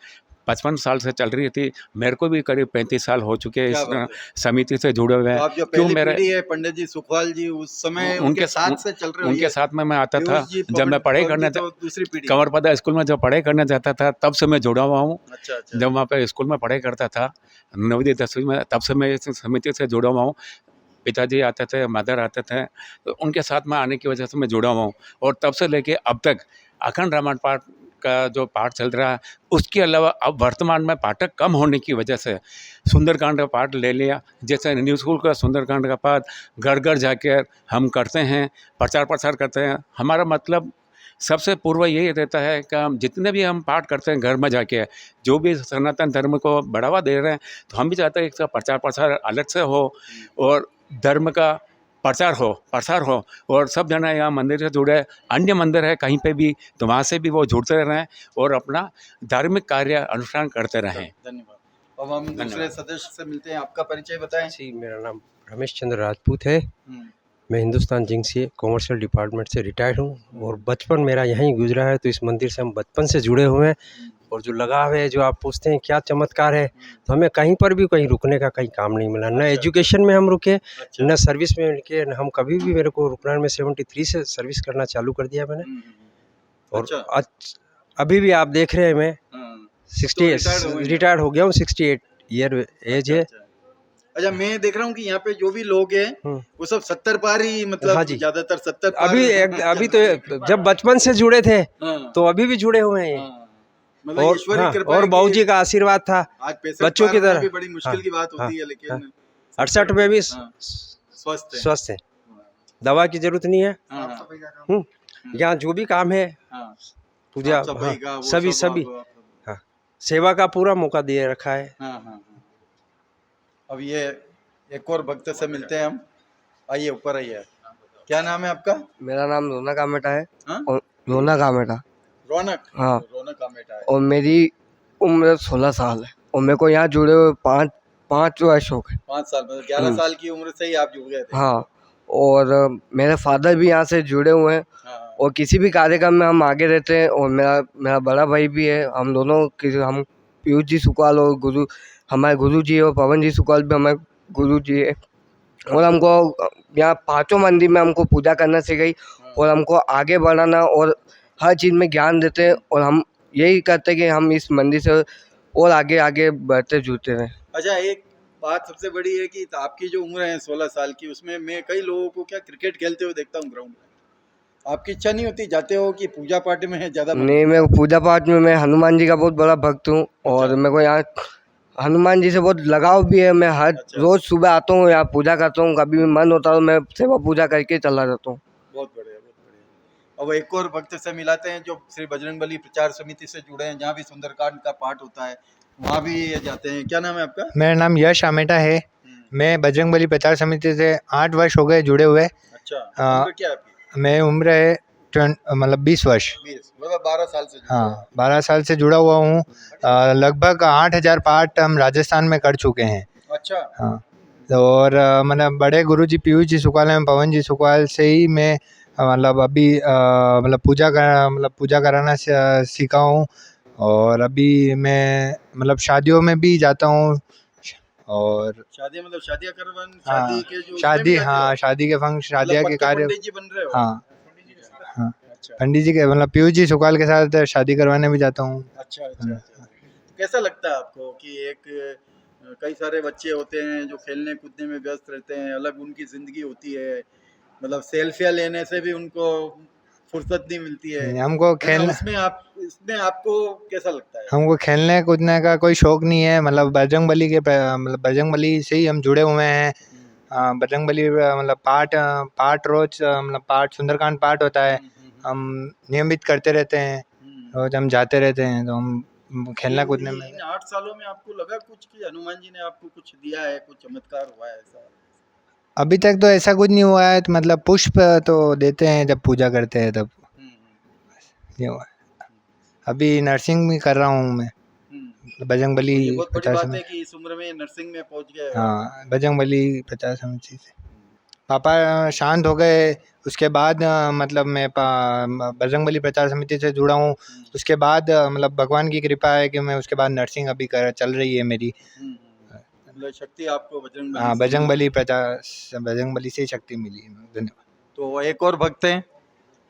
55 साल से चल रही थी। मेरे को भी करीब 35 साल हो चुके हैं इस समिति से जुड़े हुए तो हैं। आप जो क्यों पहली मेरे पीढ़ी है पंडित जी सुखवाल जी, उस समय उनके साथ से चल रहे हो? उनके साथ में मैं आता था। पीयूष जी, जब मैं पढ़ाई पवन करने जी तो दूसरी पीढ़ी। कंवरपदा स्कूल में जब पढ़ाई करने जाता था तब से मैं जुड़ा हुआ हूँ। अच्छा अच्छा। जब वहाँ पे स्कूल में पढ़ाई करता था 9वीं 10वीं में, तब से मैं इस समिति से जुड़ा हुआ हूँ। पिताजी आते थे, मदर आते थे, तो उनके साथ में आने की वजह से मैं जुड़ा हुआ हूँ। और तब से लेके अब तक अखंड रामायण पाठ का जो पाठ चल रहा है, उसके अलावा अब वर्तमान में पाठक कम होने की वजह से सुंदरकांड का पाठ ले लिया। जैसे निःशुल्क का सुंदरकांड का पाठ घर घर जाकर हम करते हैं, प्रचार प्रसार करते हैं। हमारा मतलब सबसे पूर्व यही रहता है कि हम जितने भी हम पाठ करते हैं घर में जाके, जो भी सनातन धर्म को बढ़ावा दे रहे हैं, तो हम भी चाहते हैं इसका प्रचार प्रसार अलग से हो और धर्म का प्रसार हो और सब जना यहाँ मंदिर से जुड़े। अन्य मंदिर है कहीं पे भी तो वहाँ से भी वो जुड़ते रहें और अपना धार्मिक कार्य अनुष्ठान करते रहें। धन्यवाद। अब हम दूसरे सदस्य से मिलते हैं। आपका परिचय बताएं। जी, मेरा नाम रमेश चंद्र राजपूत है। मैं हिंदुस्तान जिंक से कॉमर्शियल डिपार्टमेंट से रिटायर्ड हूँ और बचपन मेरा यहीं गुजरा है, तो इस मंदिर से हम बचपन से जुड़े हुए हैं। और जो लगाव है, जो आप पूछते हैं क्या चमत्कार है, तो हमें कहीं पर भी कहीं रुकने का कहीं काम नहीं मिला। न एजुकेशन में हम रुके, न सर्विस में रुके, न हम कभी भी, मेरे को रुकना, में 73 से सर्विस करना चालू कर दिया मैंने। और अभी भी आप देख रहे हैं मैं 60 रिटायर्ड हो गया हूँ, 68 ईयर एज है। अच्छा, मैं देख रहा हूँ कि यहाँ पे जो भी लोग हैं वो सब 70 पार ही, मतलब हाँ जी। ज्यादातर 70 पार। अभी तो जब बचपन से जुड़े थे तो अभी भी जुड़े हुए हैं। मतलब और ईश्वरीय कृपा और है बाबू कि जी का आशीर्वाद था आज 65 बच्चों की पार होना तरह। भी बड़ी मुश्किल की बात होती है, लेकिन 68 में भी स्वस्थ है। दवा की जरूरत नहीं है। हाँ, यहाँ जो भी काम है, हाँ, पूजा, साफ सफाई का वो सभी सब सभी आप- सेवा का पूरा मौका दिए रखा है। हाँ, हाँ, हाँ। अब ये एक और भक्त से मिलते हैं हम। आइए, ऊपर आइए। क्या नाम है आपका? मेरा नाम रौनक आमेटा है। हाँ? और रौनक आमेटा। रौनक? हाँ। रौनक आमेटा है। और मेरी उम्र 16 साल है और मेरे को यहाँ जुड़े हुए पाँच वर्ष हो गए। 5 साल, मतलब 11 साल की उम्र से ही आप जुड़ गए थे? हाँ। और मेरे फादर भी यहाँ से जुड़े हुए हैं। हाँ। और किसी भी कार्यक्रम में हम आगे रहते हैं। और मेरा बड़ा भाई भी है। हम दोनों हम पीयूष जी सुकवाल और हमारे गुरु जी और पवन जी सुकवाल भी हमारे गुरु जी है। और हमको यहाँ 5 मंदिर में हमको पूजा करना सिखाई और हमको आगे बढ़ाना और हर चीज़ में ज्ञान देते हैं। और हम यही करते हैं कि हम इस मंदिर से और आगे आगे बढ़ते जुड़ते रहें। अच्छा, एक बात सबसे बड़ी है कि आपकी जो उम्र है 16 साल की, उसमें मैं कई लोगों को क्या क्रिकेट खेलते हुए देखता हूँ ग्राउंड में। आपकी इच्छा नहीं होती, जाते हो कि पूजा पाठ में है ज़्यादा? नहीं, मैं पूजा पाठ में मैं हनुमान जी का बहुत बड़ा भक्त हूँ। और मेरे को यहाँ हनुमान जी से बहुत लगाव भी है। मैं हर रोज़ सुबह आता हूँ, यहाँ पूजा करता हूँ। कभी भी मन होता है मैं सेवा पूजा करके चला जाता हूँ। बहुत बढ़िया, बहुत बढ़िया। अब एक और भक्त से मिलाते हैं जो श्री बजरंगबली प्रचार समिति से जुड़े हैं, जहाँ भी सुंदरकांड का पाठ होता है, वहाँ भी ये जाते हैं। क्या नाम है आपका? मेरा नाम यश आमेटा है। मैं बजरंगबली प्रचार समिति से 8 वर्ष हो गए जुड़े हुए। अच्छा, उम्र क्या है आपकी? मेरी उम्र है मतलब 20 वर्ष। 20, मतलब 12 साल से जुड़े हाँ, हैं। 12 साल से जुड़ा हुआ हूँ। लगभग 8000 पाठ हम राजस्थान में कर चुके हैं। अच्छा। हाँ, और मतलब बड़े गुरु जी पीयूष जी सुकवाल एवं पवन जी सुकवाल से ही मैं मतलब अभी मतलब पूजा कराना सीखा हूँ। और अभी मैं मतलब शादियों में भी जाता हूँ। और शादी मतलब शादियाँ करवान, हाँ, शादी के जो शादी, उसमें भी हाँ, जाते शादी के फंक्शन, हो? शादियाँ मतलब के पक्के कार्य। पंडित जी बन रहे हो? हाँ, हाँ, अच्छा, पंडित जी के मतलब पीयूष जी सुकवाल के साथ शादी करवाने भी जाता हूँ। अच्छा, अच्छा, अच्छा। कैसा लगता है आपको कि एक कई सारे बच्चे होते हैं जो खेलने कूदने में व्यस्त रहते हैं, अलग उनकी जिंदगी होती है, मतलब सेल्फियाँ लेने से भी उनको फुर्सत नहीं मिलती है, हमको है ना? खेलना, इसमें आपको कैसा लगता है? हमको खेलने कूदने का कोई शौक नहीं है। मतलब बजरंगबली से ही हम जुड़े हुए हैं। बजरंगबली मतलब पाठ रोज मतलब पाठ, सुंदरकांड पाठ होता है, हम नियमित करते रहते हैं, रोज हम जाते रहते हैं। तो हम खेलना कूदने में। इन 8 सालों में आपको लगा कुछ कि हनुमान जी ने आपको कुछ दिया है, कुछ चमत्कार हुआ है ऐसा? अभी तक तो ऐसा कुछ नहीं हुआ है। तो मतलब पुष्प तो देते हैं जब पूजा करते हैं तब ये हुआ है। अभी नर्सिंग भी कर रहा हूँ मैं बजरंगबली ये बहुत बड़ी प्रचार बात समिति। है कि इस उम्र में नर्सिंग में पहुंच गए हो। हाँ, बजरंगबली प्रचार समिति से पापा शांत हो गए। उसके बाद मतलब मैं बजरंगबली प्रचार समिति से जुड़ा हूँ। उसके बाद मतलब भगवान की कृपा है कि मैं उसके बाद नर्सिंग अभी चल रही है मेरी। मतलब शक्ति आपको बजरंगबली हाँ, से बजरंगबली से ही शक्ति मिली है। धन्यवाद। तो एक और भक्त हैं,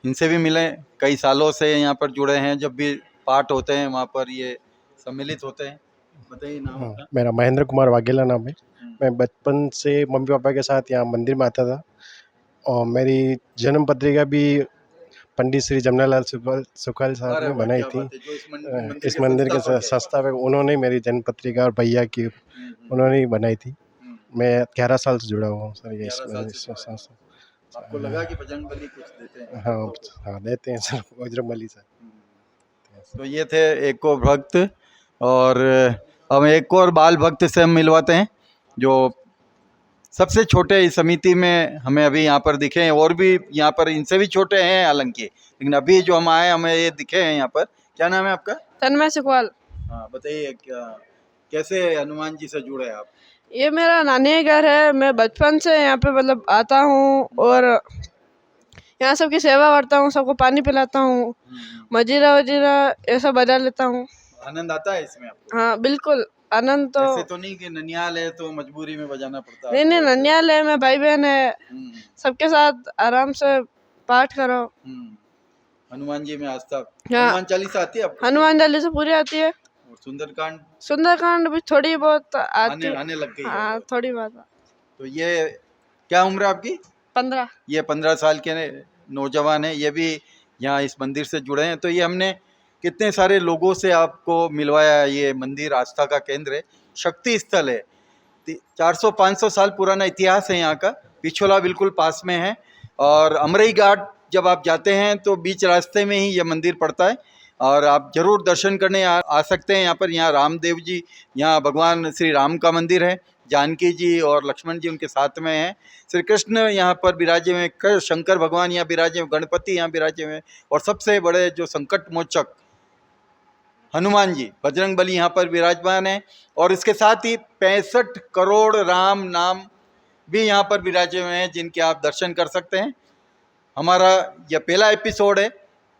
इनसे भी मिले, कई सालों से यहाँ पर जुड़े हैं, जब भी पाठ होते हैं वहाँ पर ये सम्मिलित होते हैं। बताइए नाम आपका? मेरा महेंद्र कुमार वाघेला नाम है। मैं बचपन से मम्मी पापा के साथ यहाँ मंदिर में आता था और मेरी जन्म पत्रिका भी पंडित श्री जमनालाल सुकवाल साहब ने बनाई थी। इस मंदिर के संस्थापक उन्होंने मेरी जन्म पत्रिका और भैया की उन्होंने ही बनाई थी। मैं 11 साल से जुड़ा हुआ हूँ सर ये संस्था। आपको लगा कि बजरंगबली कुछ देते हैं? हाँ देते हैं सर बजरंगबली सर। तो ये थे एक और भक्त, और अब एक और बाल भक्त से हम मिलवाते हैं जो सबसे छोटे इस समिति में हमें अभी यहाँ पर दिखे हैं। और भी यहाँ पर इनसे भी छोटे हैं हालांकि, लेकिन अभी जो हम आए हमें ये दिखे हैं यहाँ पर। क्या नाम है आपका? तन्मय सुकवाल। हाँ, बताइए क्या कैसे हनुमान जी से जुड़े आप? ये मेरा नानी का घर है। मैं बचपन से यहाँ पे मतलब आता हूँ और यहाँ सबकी सेवा करता हूँ, सबको पानी पिलाता हूँ, मजीरा वजीरा ये सब बजा लेता हूँ। आनंद आता है इसमें आपको? हाँ बिल्कुल, आनंद तो ऐसे तो नहीं कि ननियाल है तो मजबूरी में बजाना पड़ता है? नहीं नहीं, ननियाल है, मैं भाई बहन है, सबके साथ आराम से पाठ करो। हनुमान जी में आस्था। हाँ। हनुमान चालीसा आती है आपको? हनुमान चालीसा पूरी आती है। और सुंदरकांड? सुंदरकांड भी थोड़ी बहुत आती है। आने लग गई है। हाँ थोड़ी बहुत। तो ये क्या उम्र है आपकी? 15। ये 15 साल के नौजवान है, ये भी यहाँ इस मंदिर से जुड़े हैं। तो ये हमने कितने सारे लोगों से आपको मिलवाया। ये मंदिर आस्था का केंद्र है, शक्ति स्थल है। 400-500 साल पुराना इतिहास है यहाँ का। पिछोला बिल्कुल पास में है और अमरई घाट जब आप जाते हैं तो बीच रास्ते में ही यह मंदिर पड़ता है और आप जरूर दर्शन करने आ सकते हैं यहाँ पर। यहाँ रामदेव जी, यहाँ भगवान श्री राम का मंदिर है, जानकी जी और लक्ष्मण जी उनके साथ में हैं, श्री कृष्ण यहाँ पर विराजे हुए, शंकर भगवान यहाँ विराजे हुए, गणपति यहाँ विराजे हुए और सबसे बड़े जो संकट मोचक हनुमान जी, बजरंग बली यहाँ पर विराजमान है। और इसके साथ ही 65 करोड़ राम नाम भी यहाँ पर विराजे हुए हैं जिनके आप दर्शन कर सकते हैं। हमारा यह पहला एपिसोड है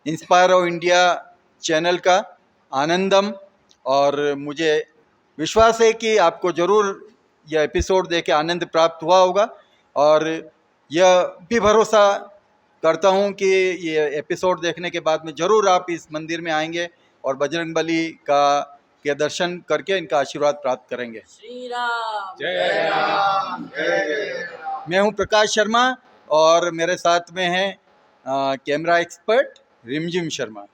इंस्पायरो इंडिया चैनल का, आनंदम, और मुझे विश्वास है कि आपको ज़रूर यह एपिसोड देख के आनंद प्राप्त हुआ होगा। और यह भी भरोसा करता हूँ कि ये एपिसोड देखने के बाद में ज़रूर आप इस मंदिर में आएंगे और बजरंगबली के दर्शन करके इनका आशीर्वाद प्राप्त करेंगे। श्री राम जय राम जय। मैं हूँ प्रकाश शर्मा और मेरे साथ में है कैमरा एक्सपर्ट रिमझिम शर्मा।